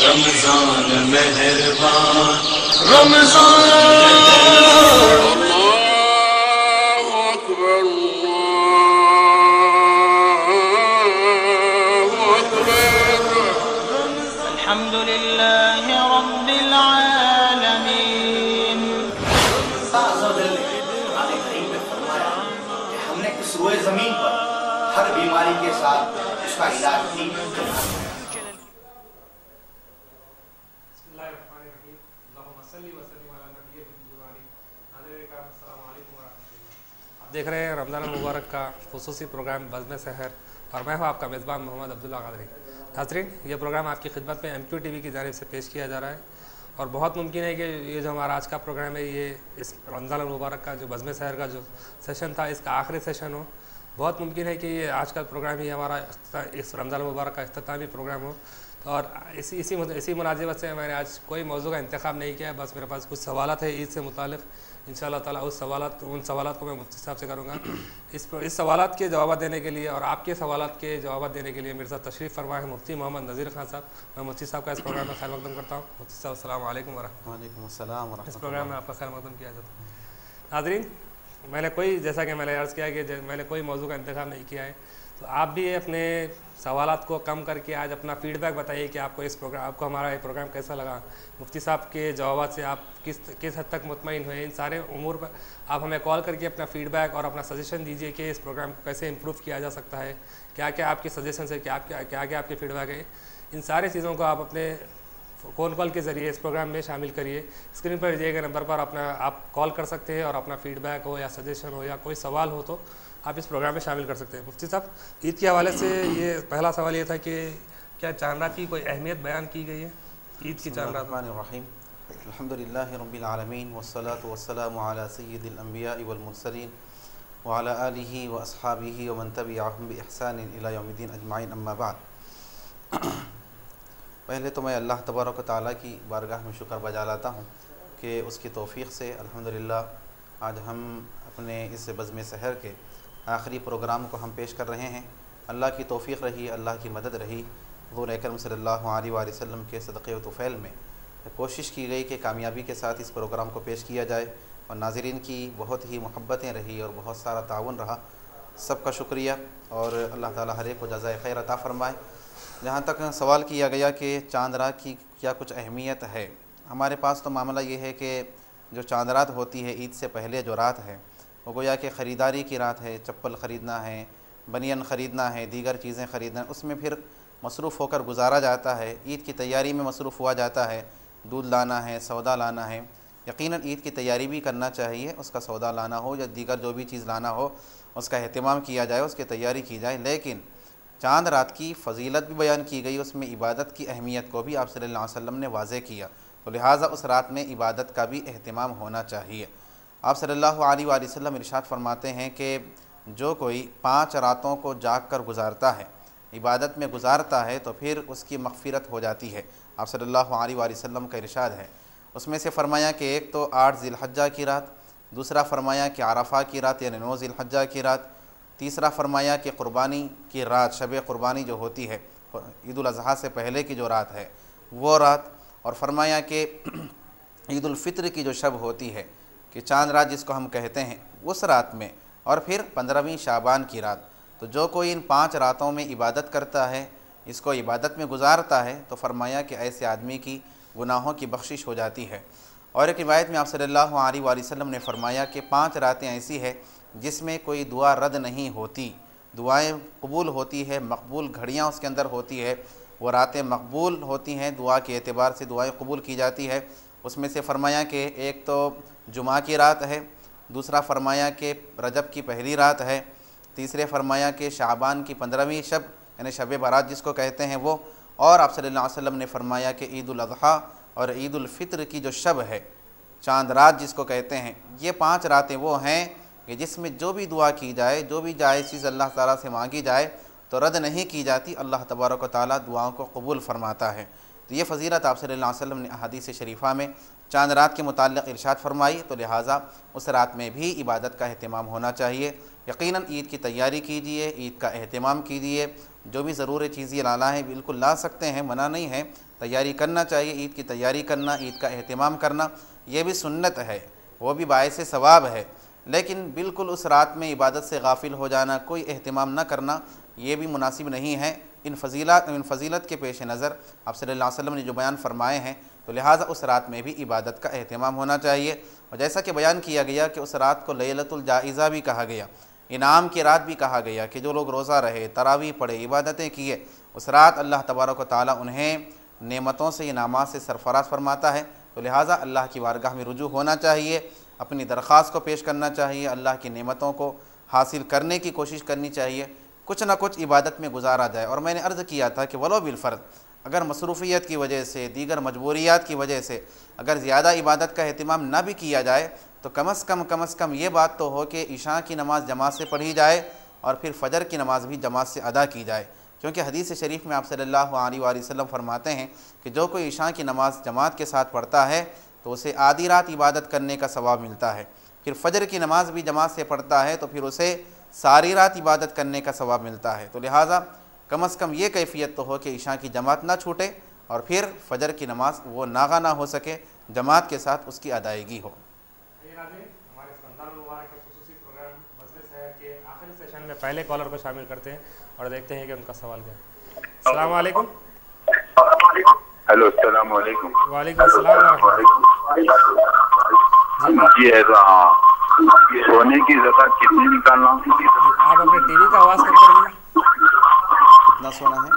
रमजान मेहरबान रमजान। अल्लाहु अकबर अल्लाहु अकबर। अल्हम्दुलिल्लाहि रब्बिल आलमीन। हमने इस रोए ज़मीन पर हर बीमारी के साथ उसका इलाज भी। देख रहे हैं रमज़ान मुबारक का खुसूसी प्रोग्राम बज़्म सहर और मैं हूं आपका मेज़बान मोहम्मद अब्दुल्ला क़ादरी। नाज़रीन, ये प्रोग्राम आपकी खिदमत में MQ TV की जानिब से पेश किया जा रहा है और बहुत मुमकिन है कि ये जो हमारा आज का प्रोग्राम है ये इस रमज़ान मुबारक का जो बज़्म सहर का जो सेशन था इसका आखिरी सेशन हो। बहुत मुमकिन है कि ये आज का प्रोग्राम ही हमारा इस रमज़ान मुबारक का इख्तितामी प्रोग्राम हो। और इसी मुनासिबत से मैंने आज कोई मौजू का इंतखाब नहीं किया है। बस मेरे पास कुछ सवालात है ईद से मुतालिक। इंशाअल्लाह ताला उन सवालात को मैं मुफ्ती साहब से करूँगा। इस सवालात के जवाब देने के लिए और आपके सवालात के जवाब देने के लिए मेरे साथ तशरीफ़ फरमा है मुफ्ती मोहम्मद नज़ीर खान साहब। मैं मुफ्ती साहब का इस प्रोग्राम में खैर मकदम करता हूँ। मुफ्ती साहब अस्सलाम वालेकुम वालेकुम अस्सलाम व रहमतुल्लाह। इस प्रोग्राम में आपका खैर मकदम किया जाता है। नाज़रीन, मैंने कोई, जैसा कि मैंने अर्ज़ किया कि मैंने कोई मौजू का इंतखाब नहीं किया है, तो आप भी अपने सवालात को कम करके आज अपना फ़ीडबैक बताइए कि आपको हमारा ये प्रोग्राम कैसा लगा। मुफ्ती साहब के जवाब से आप किस हद तक मुतमईन हुए, इन सारे उमूर पर आप हमें कॉल करके अपना फ़ीडबैक और अपना सजेशन दीजिए कि इस प्रोग्राम को कैसे इम्प्रूव किया जा सकता है, क्या क्या आपके सजेशन है, क्या क्या आपके फ़ीडबैक है। इन सारी चीज़ों को आप अपने फ़ोन कॉल के ज़रिए इस प्रोग्राम में शामिल करिए। स्क्रीन पर दिए गए नंबर पर आप कॉल कर सकते हैं और अपना फ़ीडबैक हो या सजेशन हो या कोई सवाल हो तो आप इस प्रोग्राम में शामिल कर सकते हैं। मुफ्ती साहब, ईद के हवाले से ये पहला सवाल ये था कि क्या चांद रात की कोई अहमियत बयान की गई है? ईद की चांद रात। अल्हम्दुलिल्लाहि रब्बिल आलमीन वस्सलातु वस्सलामु अला सय्यिदिल अंबिया वल मुरसलीन व अला आलिहि व अस्हाबिहि व मन तबिअहुम बि इहसान इला यौमिद्दीन अजमाइन, अम्मा बाद। पहले तो मैं अल्लाह तबारक व तआला की बारगाह में शुक्र बजा लाता हूँ कि उसकी तौफ़ीक़ से अल्हम्दुलिल्लाह आज हम अपने इस बज़्म सहर के आखिरी प्रोग्राम को हम पेश कर रहे हैं। अल्लाह की तौफ़ीक़ रही, अल्लाह की मदद रही। हुज़ूर अकरम सल्लल्लाहु अलैहि वसल्लम के सदक़े व तुफ़ैल में कोशिश की गई कि कामयाबी के साथ इस प्रोग्राम को पेश किया जाए और नाज़रीन की बहुत ही मोहब्बतें रही और बहुत सारा ताउन रहा। सबका शुक्रिया और अल्लाह ताला हर एक को जज़ाए खैर अता फ़रमाए। जहाँ तक सवाल किया गया कि चाँद रात की क्या कुछ अहमियत है, हमारे पास तो मामला ये है कि जो चाँद रात होती है ईद से पहले जो रात है वो गोया कि ख़रीदारी की रात है। चप्पल ख़रीदना है, बनियन ख़रीदना है, दीगर चीज़ें ख़रीदना है, उसमें फिर मसरूफ़ होकर गुजारा जाता है। ईद की तैयारी में मसरूफ़ हुआ जाता है, दूध लाना है, सौदा लाना है। यकीनन ईद की तैयारी भी करना चाहिए, उसका सौदा लाना हो या दीगर जो भी चीज़ लाना हो उसका अहतमाम किया जाए, उसकी तैयारी की जाए। लेकिन चाँद रात की फ़जीलत भी बयान की गई, उसमें इबादत की अहमियत को भी आप सल्लल्लाहु अलैहि वसल्लम ने वाज़ेह किया, तो लिहाजा उस रात में इबादत का भी अहतमाम होना चाहिए। आप सल्लल्लाहु अलैहि वसल्लम इरशाद फरमाते हैं कि जो कोई 5 रातों को जाग कर गुजारता है, इबादत में गुजारता है, तो फिर उसकी मग़फ़िरत हो जाती है। आप सल्लल्लाहु अलैहि वसल्लम का इरशाद है, उसमें से फ़रमाया कि एक तो 8 ज़िलहज्जा की रात, दूसरा फ़रमाया कि अरफ़ा की रात यानी 9 ज़िलहज्जा की रात, तीसरा फ़रमाया कि क़ुरबानी की रात, शब क़ुरबानी जो होती है ईद उल अज़हा से पहले की जो रात है वो रात, और फ़रमाया कि ईद उल फ़ित्र की जो शब होती है कि चाँद रात जिसको हम कहते हैं उस रात में, और फिर 15वीं शाबान की रात। तो जो कोई इन 5 रातों में इबादत करता है, इसको इबादत में गुजारता है, तो फ़रमाया कि ऐसे आदमी की गुनाहों की बख्शिश हो जाती है। और एक रिवायत में आप सल्लल्लाहु अलैहि वसल्लम ने फ़रमाया कि 5 रातें ऐसी है जिसमें कोई दुआ रद्द नहीं होती, दुआएँ कबूल होती है, मकबूल घड़ियाँ उसके अंदर होती है, वो रातें मकबूल होती हैं, दुआ के एतबार से दुआएँ कबूल की जाती है। उसमें से फ़रमाया कि एक तो जुमा की रात है, दूसरा फ़रमाया कि रजब की पहली रात है, तीसरे फ़रमाया कि शाबान की 15वीं शब यानी शब बारात जिसको कहते हैं वो, और आप सल्लल्लाहु अलैहि वसल्लम ने फ़रमाया कि ईद उल अज़हा और ईद उल फ़ित्र की जो शब है, चाँद रात जिसको कहते हैं, ये 5 रातें वो हैं कि जिसमें जो भी दुआ की जाए, जो भी जायज़ चीज़ अल्लाह ताला से मांगी जाए तो रद्द नहीं की जाती, अल्लाह तबारक व तआला दुआओं को कबूल फ़रमाता है। तो ये फ़जीलत आप सल्लल्लाहु अलैहि वसल्लम ने अहादीस शरीफ़ा में चांद रात के मुताल्लिक़ इरशाद फरमाई, तो लिहाजा उस रात में भी इबादत का अहतमाम होना चाहिए। यकीनन ईद की तैयारी कीजिए, ईद का अहतमाम कीजिए, जो भी ज़रूरी चीज़ें लाना है बिल्कुल ला सकते हैं, मना नहीं है, तैयारी करना चाहिए। ईद की तैयारी करना, ईद का अहतमाम करना, ये भी सुन्नत है, वो भी बायस सवाब है। लेकिन बिल्कुल उस रात में इबादत से गाफिल हो जाना, कोई अहतमाम न करना, ये भी मुनासिब नहीं है। इन फ़जीलत के पेश नज़र आप सल्लल्लाहु अलैहि वसल्लम ने जो बयान फरमाए हैं, तो लिहाजा उस रात में भी इबादत का अहतमाम होना चाहिए। और जैसा कि बयान किया गया कि उस रात को लैलतुल जाइज़ा भी कहा गया, इनाम की रात भी कहा गया, कि जो लोग रोज़ा रहे, तरावी पढ़े, इबादतें किए, उस रात अल्लाह तबारक व तआला उन्हें नेमतों से, इनामात से सरफराज फरमाता है। तो लिहाजा अल्लाह की बारगाह में रुजू होना चाहिए, अपनी दरख्वास्त को पेश करना चाहिए, अल्लाह की नेमतों को हासिल करने की कोशिश करनी चाहिए, कुछ ना कुछ इबादत में गुजारा जाए। और मैंने अर्ज़ किया था कि वलो बिलफ़र्द, अगर मसरूफ़ियत की वजह से, दीगर मजबूरियात की वजह से अगर ज़्यादा इबादत का अहतमाम ना भी किया जाए, तो कम अज़ कम ये बात तो हो कि इशा की नमाज़ जमात से पढ़ी जाए और फिर फ़जर की नमाज़ भी जमात से अदा की जाए। क्योंकि हदीस शरीफ में आप सल्लल्लाहु अलैहि वसल्लम फरमाते हैं कि जो कोई इशा की नमाज़ जमात के साथ पढ़ता है तो उसे आधी रात इबादत करने का सवाब मिलता है। फिर फ़जर की नमाज़ भी जमात से पढ़ता है तो फिर उसे सारी रात इबादत करने का सवाब मिलता है। तो लिहाजा कम अज़ कम ये कैफियत तो हो कि इशा की जमात ना छूटे और फिर फ़जर की नमाज़ वो नागा ना हो सके, जमात के साथ उसकी अदायगी हो। हमारे रमज़ान मुबारक के खुसूसी प्रोग्राम मजलिस है कि आखिरी सेशन में पहले कॉलर को शामिल करते हैं और देखते हैं कि उनका सवाल क्या है। अस्सलाम वालेकुम। हेलो, अस्सलाम वालेकुम। वालेकुम अस्सलाम। जी है, सोने की ज़कात कितनी निकालना? आप अपने टीवी का आवाज़ कम कर दीजिए। कितना सोना है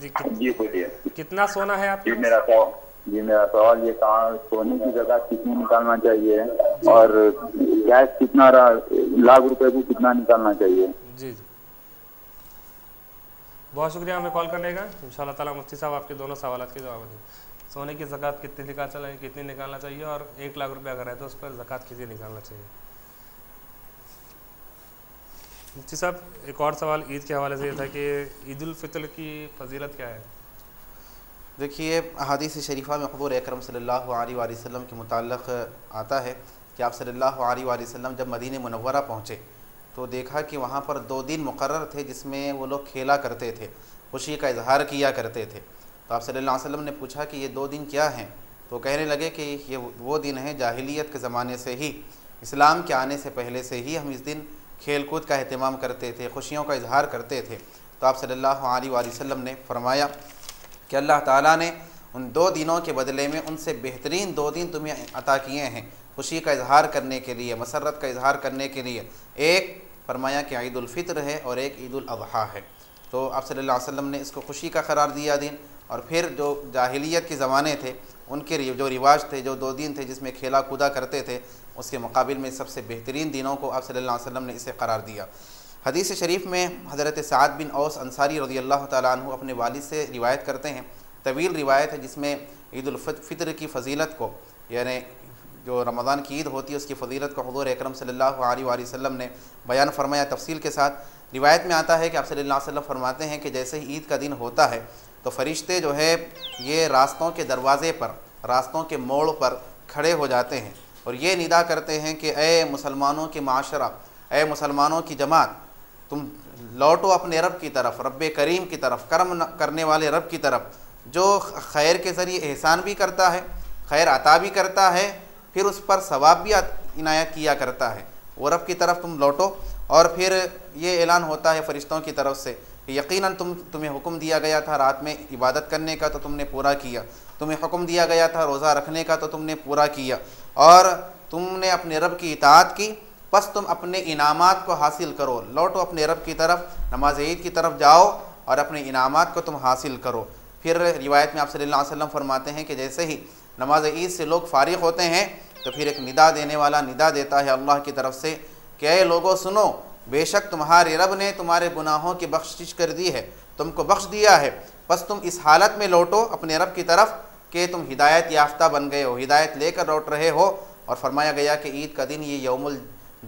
जी बोलिए। कितना सोना है आपके? मेरा सवाल ये कहा, सोने की ज़कात कितनी निकालना चाहिए और कैश कितना, लाख रुपए को कितना निकालना चाहिए? जी जी, बहुत शुक्रिया हमें कॉल करने का। इंशाअल्लाह ताला मुफ्ती साहब आपके दोनों सवालों के जवाब दें। सोने की ज़कात कितनी निकालना चाहिए और 1 लाख रुपये अगर है तो उस पर ज़कात कितनी निकालना चाहिए? मुफ्ती साहब, एक और सवाल ईद के हवाले से ये था कि ईद उल फितर की फजीलत क्या है? देखिए, हदीस शरीफा में हुज़ूर अकरम सल्लल्लाहु अलैहि वसल्लम के मुताल्लिक़ आता है कि आप सल्लल्लाहु अलैहि वसल्लम जब मदीने मुनव्वरा पहुँचे तो देखा कि वहाँ पर 2 दिन मुकर्रर थे जिसमें वो लोग खेला करते थे, खुशी का इजहार किया करते थे। तो आप सल्लल्लाहु अलैहि वसल्लम ने पूछा कि ये 2 दिन क्या हैं? तो कहने लगे कि ये वो दिन है जाहिलियत के ज़माने से ही, इस्लाम के आने से पहले से ही हम इस दिन खेल कूद का अहतमाम करते थे, खुशियों का इजहार करते थे। तो आप सल्लल्लाहु अलैहि वसल्लम ने फरमाया कि अल्लाह ताला ने उन 2 दिनों के बदले में उनसे बेहतरीन 2 दिन तुम्हें अता किए हैं खुशी का इजहार करने के लिए, मसरत का इजहार करने के लिए। एक फरमाया कि ईद उल फितर है और एक ईद उल अज़हा है। तो आप सल्लल्लाहु अलैहि वसल्लम ने इसको खुशी का करार दिया दिन। और फिर जो जाहिलियत के ज़माने थे उनके जो रिवाज थे, जो 2 दिन थे जिसमें खेला कूदा करते थे, उसके मुकाबिल में सबसे बेहतरीन दिनों को आप सल्लल्लाहु अलैहि वसल्लम ने इसे करार दिया। हदीस शरीफ में हज़रत साद बिन औस अंसारी रज़ियल्लाहु ताला अन्हु अपने वालिद से रिवायत करते हैं, तवील रिवायत है जिसमें ईद उल फितर की फ़जीलत को, यानी जो रमज़ान की ईद होती है उसकी फ़जीलत को हुज़ूर अकरम सल्लल्लाहु अलैहि वसल्लम ने बयान फरमाया तफसील के साथ। रिवायत में आता है कि आप सल्लल्लाहु अलैहि वसल्लम फरमाते हैं कि जैसे ही ईद का दिन होता है तो फ़रिश्ते जो है ये रास्तों के दरवाज़े पर, रास्तों के मोड़ पर खड़े हो जाते हैं और ये निदा करते हैं कि ए मुसलमानों की माशरा, ए मुसलमानों की जमात, तुम लौटो अपने रब की तरफ, रब करीम की तरफ, करम करने वाले रब की तरफ, जो खैर के ज़रिए एहसान भी करता है, खैर अता भी करता है, फिर उस पर सवाब भी इनायत किया करता है। वो रब की तरफ तुम लौटो। और फिर ये ऐलान होता है फ़रिश्तों की तरफ से कि यकीनन तुम्हें हुक्म दिया गया था रात में इबादत करने का तो तुमने पूरा किया, तुम्हें हुक्म दिया गया था रोज़ा रखने का तो तुमने पूरा किया, और तुमने अपने रब की इताअत की, बस तुम अपने इनामात को हासिल करो, लौटो अपने रब की तरफ, नमाज ईद की तरफ जाओ और अपने इनामात को तुम हासिल करो। फिर रिवायत में आप सल्लल्लाहु अलैहि वसल्लम फरमाते हैं कि जैसे ही नमाज ईद से लोग फारिग होते हैं तो फिर एक निदा देने वाला निदा देता है अल्लाह की तरफ से कि ऐ लोगों सुनो, बेशक तुम्हारे रब ने तुम्हारे गुनाहों की बख्शिश कर दी है, तुमको बख्श दिया है, बस तुम इस हालत में लौटो अपने रब की तरफ कि तुम हिदायत याफ्ता बन गए हो, हिदायत लेकर लौट रहे हो। और फरमाया गया कि ईद का दिन ये यौमुल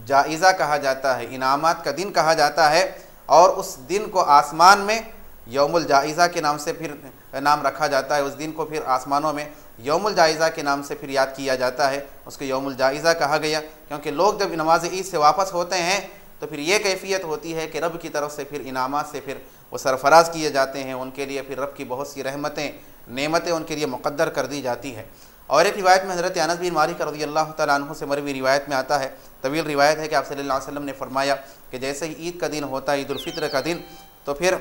जाइज़ा कहा जाता है, इनामात का दिन कहा जाता है, और उस दिन को आसमान में यौमुल जाइज़ा के नाम से फिर नाम रखा जाता है। उस दिन को फिर आसमानों में यौमुल जाइज़ा के नाम से फिर याद किया जाता है, उसको यौमुल जाइज़ा कहा गया, क्योंकि लोग जब नमाज ईद से वापस होते हैं तो फिर ये कैफियत होती है कि रब की तरफ से फिर इनामात से फिर वो सरफराज किए जाते हैं, उनके लिए फिर रब की बहुत सी रहमतें नेमतें उनके लिए मुक़द्दर कर दी जाती है। और एक रिवायत में हज़रत अनस बिन मालिक रज़ियल्लाहु तआला अन्हु से मरवी रिवायत में आता है, तवील रिवायत है कि आप सल्लल्लाहु अलैहि वसल्लम ने फरमाया कि जैसे ही ईद का दिन होता है, ईद उल फित्र का दिन, तो फिर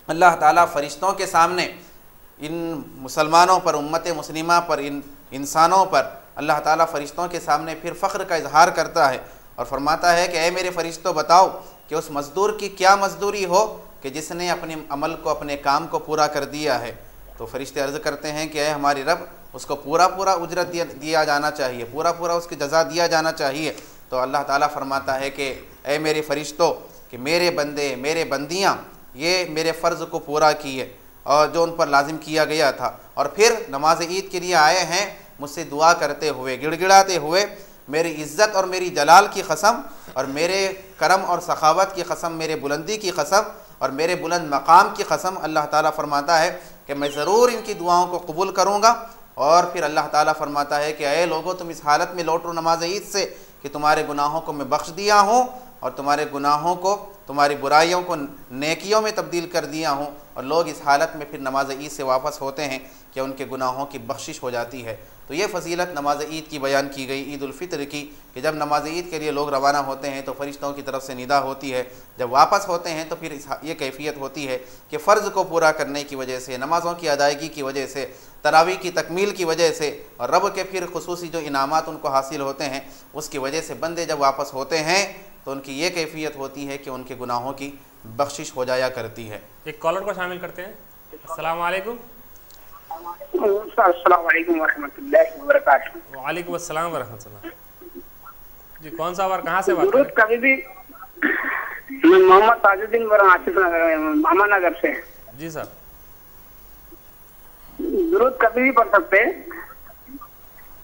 अल्लाह ताला फ़रिश्तों के सामने इन मुसलमानों पर, उम्मत मुस्लिमा पर, इन इंसानों पर अल्लाह ताला फ़रिश्तों के सामने फिर फ़ख्र का इजहार करता है और फरमाता है कि ऐ मेरे फ़रिश्तों बताओ कि उस मज़दूर की क्या मज़दूरी हो कि जिसने अपने अमल को, अपने काम को पूरा कर दिया है। तो फ़रिश्ते अर्ज़ करते हैं कि ऐ हमारी रब, उसको पूरा पूरा उजरत दिया जाना चाहिए, पूरा पूरा उसकी जज़ा दिया जाना चाहिए। तो अल्लाह ताला फरमाता है कि ऐ मेरे फ़रिश्तों कि मेरे बंदे, मेरे बंदियाँ ये मेरे फ़र्ज़ को पूरा किए और जो उन पर लाजिम किया गया था, और फिर नमाज ईद के लिए आए हैं मुझसे दुआ करते हुए, गिड़गिड़ाते हुए, मेरी इज़्ज़त और मेरी जलाल की कसम और मेरे करम और सखावत की कसम, मेरे बुलंदी की कसम और मेरे बुलंद मकाम की कसम, अल्लाह ताला फरमाता है कि मैं ज़रूर इनकी दुआओं को कबूल करूँगा। और फिर अल्लाह ताला फरमाता है कि ऐ लोगों, तुम इस हालत में लौटो नमाज ईद से कि तुम्हारे गुनाहों को मैं बख्श दिया हूँ और तुम्हारे गुनाहों को, तुम्हारी बुराइयों को नेकियों में तब्दील कर दिया हूँ। और लोग इस हालत में फिर नमाज ईद से वापस होते हैं कि उनके गुनाहों की बख्शिश हो जाती है। तो ये फजीलत नमाज ईद की बयान की गई, ईद उल फित्र की, कि जब नमाज ईद के लिए लोग रवाना होते हैं तो फ़रिश्तों की तरफ से निदा होती है, जब वापस होते हैं तो फिर ये कैफियत होती है कि फ़र्ज़ को पूरा करने की वजह से, नमाज़ों की अदायगी की वजह से, तरावी की तकमील की वजह से और रब के फिर खुसूसी जो इनामात उनको हासिल होते हैं उसकी वजह से बंदे जब वापस होते हैं तो उनकी ये कैफियत होती है कि उनके गुनाहों की बख्शिश हो जाया करती है। एक कॉलर को शामिल करते हैं। अस्सलाम वालेकुम। अस्सलाम वालेकुम वरहमतुल्लाहि वबरकातुहू। वालेकुम अस्सलाम वरहमतुल्लाह। जी, कौन सा और कहाँ से बात कर दुरूद कभी भी, मैं मोहम्मद ताजुद्दीन अहमदनगर से। जी साहब। दुरूद कभी भी पढ़ सकते हैं,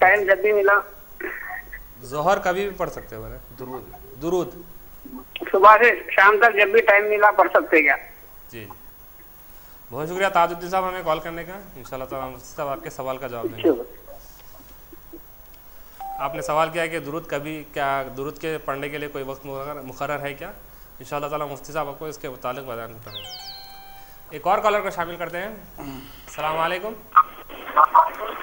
टाइम जब भी मिला। जोहर कभी भी पढ़ सकते हो? दुरूद, दुरूद सुबह से शाम तक जब भी टाइम मिला पढ़ सकते क्या? जी, बहुत शुक्रिया ताजुद्दीन साहब हमें कॉल करने का। इंशाल्लाह ताला साहब आपके सवाल का जवाब देंगे। आपने सवाल किया है कि दुरूद कभी, क्या दुरूद के पढ़ने के लिए कोई वक्त मुकर्रर है क्या? इंशाल्लाह ताला मुफ्ती साहब आपको इसके मुतालिक बयान करेंगे। एक और कॉलर को शामिल करते हैं। अस्सलाम वालेकुम।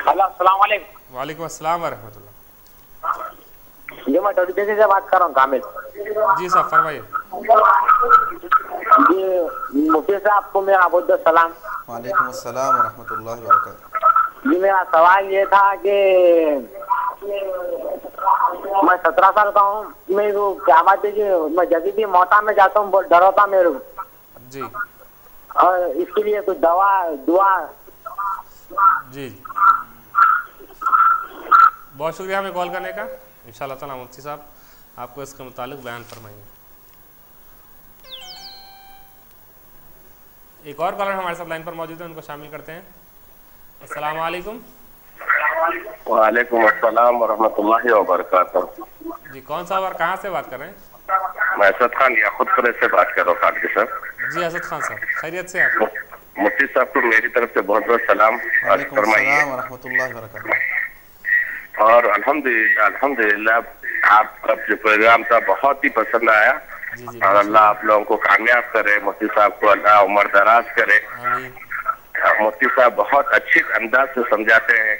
अस्सलाम वालेकुम। वालेकुम अस्सलाम वरहमतुल्लाह। जी, मैं टोडीजे से बात कर रहा हूँ, कामिल। जी साहब फरमाइए। जी मुफ्ती साहब को मेरा बहुत सलाम। वालेकुम अस्सलाम वरहमतुल्लाहि वबरकातुहू। जी, मेरा सवाल ये था कि मैं 17 साल का हूँ, मेरे को क्या बात है कि मैं जब भी मोटा में जाता हूँ बहुत डर होता मेरे को जी, और इसके लिए कुछ दवा दुआ। जी बहुत शुक्रिया हमें कॉल करने का। इंशाल्लाह ताला मुफ्ती साहब आपको इसके मुतालिक बयान फरमाएंगे। एक और कॉलर हमारे साथ लाइन पर मौजूद है, उनको शामिल करते हैं। अस्सलाम वालेकुम। वालेकुम अस्सलाम वरहमतुल्लाहि वबरकातुहू। जी, कौन सा और कहाँ से बात कर रहे हैं? मैं असद खान याकूतपुर से बात कर रहा हूँ खालिद साहब। जी असद खान साहब, खैरियत से आप? मुफ्ती साहब को मेरी तरफ से बहुत बहुत सलाम फरमाइए। वरहमतुल्लाहि वबरकातुहू। और अल्हम्दुलिल्लाह आपका जो प्रोग्राम था बहुत ही पसंद आया। और अल्लाह आप लोगों को कामयाब करे, मुफ्ती साहब को अल्लाह उम्र दराज करे। मुफ्ती साहब बहुत अच्छे अंदाज से समझाते हैं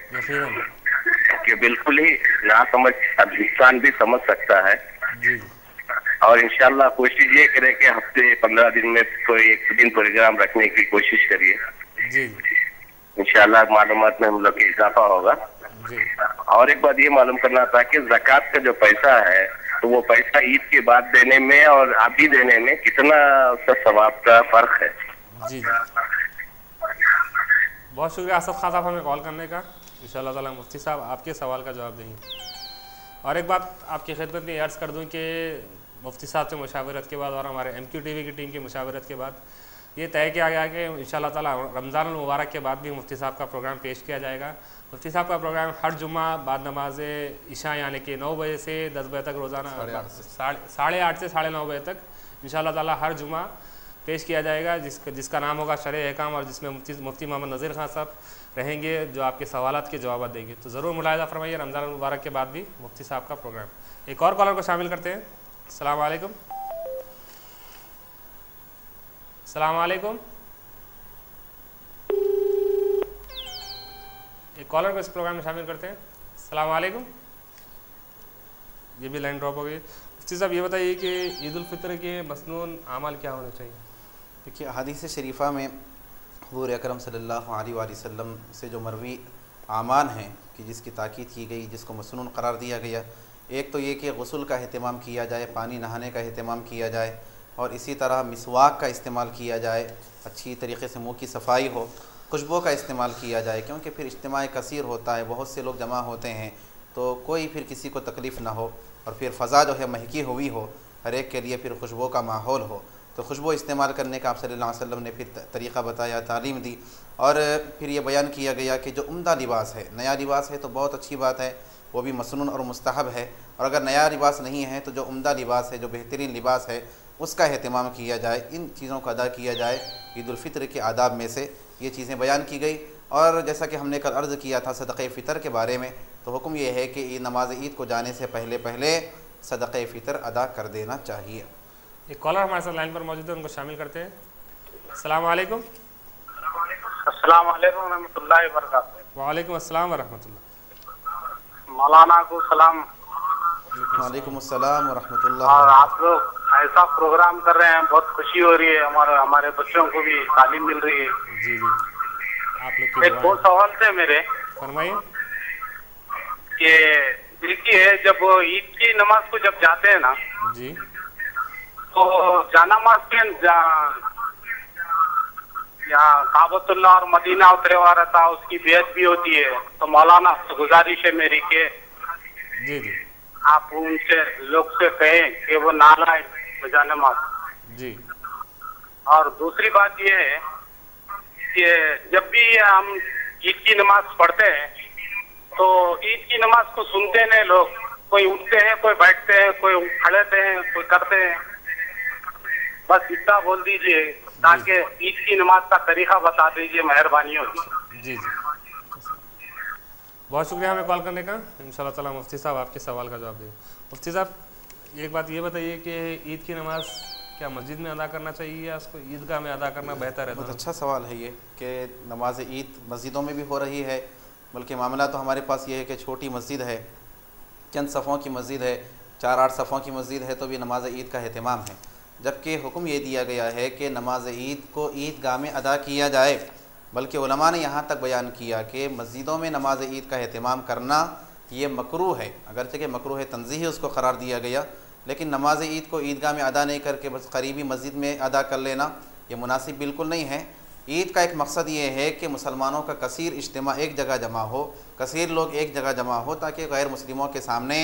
कि बिल्कुल ही ना समझ अब इंसान भी समझ सकता है। और इंशाल्लाह कोशिश ये करें कि हफ्ते 15 दिन में कोई एक दिन प्रोग्राम रखने की कोशिश करिए। इंशाल्लाह मालूमात में हम लोग का इजाफा होगा। और एक बात ये मालूम करना था कि ज़कात का जो पैसा है तो वो पैसा ईद के बाद देने में और अभी देने में कितना उसका सवाब का फर्क है? जी जी, बहुत शुक्रिया असद खान साहब हमें कॉल करने का। इंशाल्लाह ताला मुफ्ती साहब आपके सवाल का जवाब देंगे। और एक बात आपकी खिदमत में अर्ज़ कर दूं कि मुफ्ती साहब से मुशावरत के बाद और हमारे MQTV की टीम की मुशावरत के बाद ये तय किया गया कि इंशाल्लाह ताला रमज़ान मुबारक के बाद भी मुफ्ती साहब का प्रोग्राम पेश किया जाएगा। मुफ्ती साहब का प्रोग्राम हर जुम्मा बाद नमाज इशा यानी कि 9 बजे से 10 बजे तक रोज़ाना 8:30 से 9:30 बजे तक इंशाल्लाह ताला हर जुम्मा पेश किया जाएगा, जिसका नाम होगा शरह अहकाम, और जिसमें मुफ्ती मोहम्मद नज़ीर खान साहब रहेंगे जो आपके सवालात के जवाब देंगे। तो ज़रूर मुलाहिज़ा फरमाइए, रमज़ान मुबारक के बाद भी मुफ्ती साहब का प्रोग्राम। एक और कॉलर को शामिल करते हैं। अस्सलाम वालेकुम। अस्सलाम वालेकुम। एक कॉलर को इस प्रोग्राम में शामिल करते हैं। अस्सलाम वालेकुम। ये भी लाइन ड्रॉप हो गई। मुफ्ती साहब ये बताइए कि ईद उल फितर के मसनून आमाल क्या होने चाहिए? देखिए, हदीस शरीफा में हुज़ूर अकरम सल्लल्लाहु अलैहि वसल्लम से जो मरवी आमान हैं कि जिसकी ताकीद की गई, जिसको मसनून करार दिया गया, एक तो ये कि गुस्ल का अहतमाम किया जाए, पानी नहाने का अहतमाम किया जाए, और इसी तरह मिसवाक का इस्तेमाल किया जाए, अच्छी तरीके से मुँह की सफाई हो, खुशबू का इस्तेमाल किया जाए, क्योंकि फिर इज्तिमा कसीर होता है, बहुत से लोग जमा होते हैं, तो कोई फिर किसी को तकलीफ़ ना हो और फिर फ़ज़ा जो है महकी हुई हो, हर एक के लिए फिर खुशबू का माहौल हो। तो खुशबू इस्तेमाल करने का आप सल्लल्लाहु अलैहि वसल्लम ने फिर तरीक़ा बताया, तालीम दी, और फिर ये बयान किया गया कि जो उम्दा लिबास है, नया लिबास है तो बहुत अच्छी बात है, वो भी मसनून और मुस्तहब है, और अगर नया लिबास नहीं है तो जो उम्दा लिबास है, जो बेहतरीन लिबास है, उसका अहतमाम किया जाए, इन चीज़ों का अदा किया जाए। ईद उल फितर के आदाब में से ये चीज़ें बयान की गई। और जैसा कि हमने कल अर्ज़ किया था सदक़े फ़ितर के बारे में, तो हुक्म ये है कि नमाज ईद को जाने से पहले पहले सदक़े फ़ितर अदा कर देना चाहिए। एक कॉलर हमारे साथ लाइन पर मौजूद है, उनको शामिल करते हैं। अस्सलाम वालेकुम। अस्सलाम वालेकुम रहमतुल्लाहि व बरकातहू। वालेकुम अस्सलाम व रहमतुल्लाह। मौलाना को सलाम। वालेकुम अस्सलाम व रहमतुल्लाह। और आप लोग ऐसा प्रोग्राम कर रहे हैं, बहुत खुशी हो रही है, हमारे बच्चों को भी तालीम मिल रही है। जी जी, आप लोग एक दो सवाल थे मेरे। फरमाइए। कि देखिए, जब ईद की नमाज को जब जाते हैं ना जी, तो जानामाज के यहाँ काबतुल्लाह और मदीना उतरे हुआ रहता, उसकी बेहद भी होती है। तो मौलाना गुजारिश है मेरी के जी जी, आप उनसे लोग से कहें कि वो ना लाए जानामाज। जी। और दूसरी बात ये है कि जब भी हम ईद की नमाज पढ़ते हैं तो ईद की नमाज को सुनते नहीं लोग, कोई उठते हैं, कोई बैठते हैं, कोई खड़े हैं, कोई करते हैं। बस इतना बोल दीजिए ताकि ईद की नमाज का तरीका बता दीजिए, मेहरबानी होगी। जी जी, बहुत शुक्रिया हमें कॉल करने का। इंशाल्लाह ताला मुफ्ती साहब आपके सवाल का जवाब देंगे। मुफ्ती साहब, एक बात ये बताइए कि ईद की नमाज क्या मस्जिद में अदा करना चाहिए या उसको ईदगाह में अदा करना बेहतर है? बहुत अच्छा सवाल है ये कि नमाज ईद मस्जिदों में भी हो रही है, बल्कि मामला तो हमारे पास ये है कि छोटी मस्जिद है, चंद सफ़ों की मस्जिद है, 4-8 सफ़ों की मस्जिद है, तो भी नमाज ईद का अहतमाम है। जबकि हुक्म ये दिया गया है कि नमाज ईद को ईदगाह में अदा किया जाए, बल्कि उलमा ने यहाँ तक बयान किया कि मस्जिदों में नमाज ईद का अहतमाम करना ये मकरूह है। अगरचे कि मकरूह तंज़ीही उसको करार दिया गया, लेकिन नमाज ईद को ईदगाह में अदा नहीं करके बस करीबी मस्जिद में अदा कर लेना ये मुनासिब बिल्कुल नहीं है। ईद का एक मकसद ये है कि मुसलमानों का कसीर इज्तिमा एक जगह जमा हो, कसीर लोग एक जगह जमा हो, ताकि गैर मुस्लिमों के सामने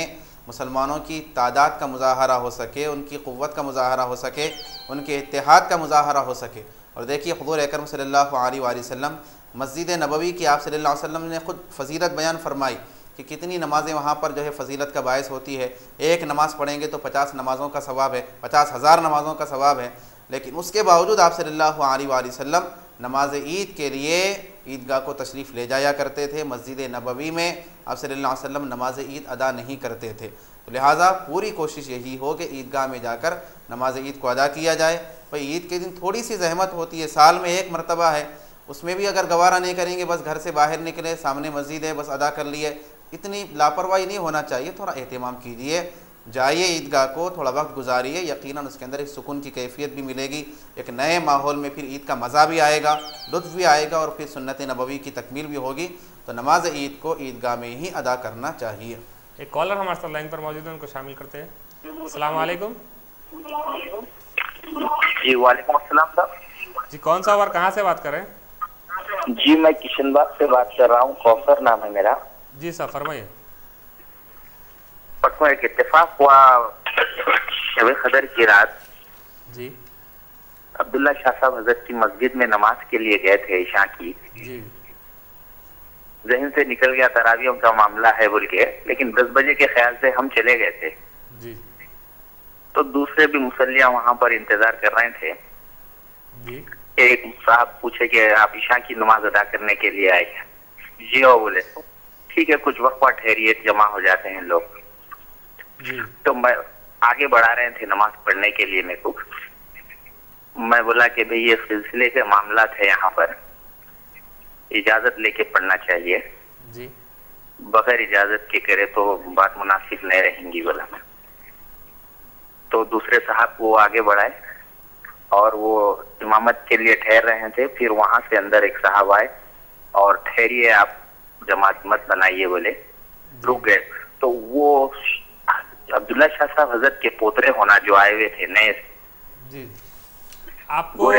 मुसलमानों की तादाद का मुज़ाहरा हो सके, उनकी क़ुव्वत का मुज़ाहरा हो सके, उनके इत्तेहाद का मुज़ाहरा हो सके। और देखिए, हुज़ूर अकरम सल्लल्लाहु अलैहि वसल्लम मस्जिद नबवी की आप सल्लल्लाहु अलैहि वसल्लम ने ख़ुद फ़जीलत बयान फरमाई कि कितनी नमाज़ें वहाँ पर जो है फ़जीलत का बायस होती है। एक नमाज़ पढ़ेंगे तो 50 नमाज़ों का सवाब है, 50,000 नमाज़ों का सवाब है। लेकिन उसके बावजूद आप सल्लल्लाहु अलैहि वसल्लम नमाज ईद के लिए ईदगाह को तशरीफ़ ले जाया करते थे। मस्जिद नबवी में आप सल्लल्लाहु अलैहि वसल्लम नमाज ईद अदा नहीं करते थे। तो लिहाजा पूरी कोशिश यही हो कि ईदगाह में जाकर नमाज ईद को अदा किया जाए। भाई ईद के दिन थोड़ी सी जहमत होती है, साल में एक मरतबा है, उसमें भी अगर गवारा नहीं करेंगे, बस घर से बाहर निकले, सामने मस्जिद है, बस अदा कर लिए, इतनी लापरवाही नहीं होना चाहिए। थोड़ा एहतमाम कीजिए, जाइए ईदगाह को, थोड़ा वक्त गुजारिए, यकीनन उसके अंदर एक सुकून की कैफियत भी मिलेगी, एक नए माहौल में फिर ईद का मज़ा भी आएगा, लुत्फ़ भी आएगा, और फिर सुन्नत नबवी की तकमील भी होगी। तो नमाज ईद को ईदगाह में ही अदा करना चाहिए। एक कॉलर हमारे साथ लाइन पर मौजूद है, उनको शामिल करते हैं। अस्सलाम वालेकुम। जी वालेकुम अस्सलाम साहब। जी, कौन सा और कहाँ से बात कर रहे हैं? जी मैं किशनबाग से बात कर रहा हूँ, कौसर नाम है मेरा। जी साहब, फरमाइए। परसों एक इत्तेफाक हुआ, शब कदर की रात जी, अब्दुल्ला शाह साहब हजरत की मस्जिद में नमाज के लिए गए थे ईशा की। जी, जहन से निकल गया तरावियों का मामला है बोल के, लेकिन 10 बजे के ख्याल से हम चले गए थे। जी, तो दूसरे भी मुसल्लियाँ वहाँ पर इंतजार कर रहे थे। जी। एक साहब पूछे कि आप ईशा की नमाज अदा करने के लिए आए हैं? जी हाँ बोले। ठीक है, कुछ वक्त बाद ठहरिए, जमा हो जाते हैं लोग जी। तो मैं आगे बढ़ा रहे थे नमाज पढ़ने के लिए। मेरे को मैं बोला कि भाई ये सिलसिले के मामला थे, यहाँ पर इजाजत लेके पढ़ना चाहिए जी। बगैर इजाजत के करे तो बात मुनासिब नहीं रहेंगी बोला मैं। तो दूसरे साहब को आगे बढ़ाए और वो इमामत के लिए ठहर रहे थे। फिर वहां से अंदर एक साहब आए और ठहरिए, आप जमात मत बनाइए बोले, रुक गए। तो वो अब्दुल्ला शाह साहब हजरत के पोतरे होना जो आए हुए थे नए जी। आपको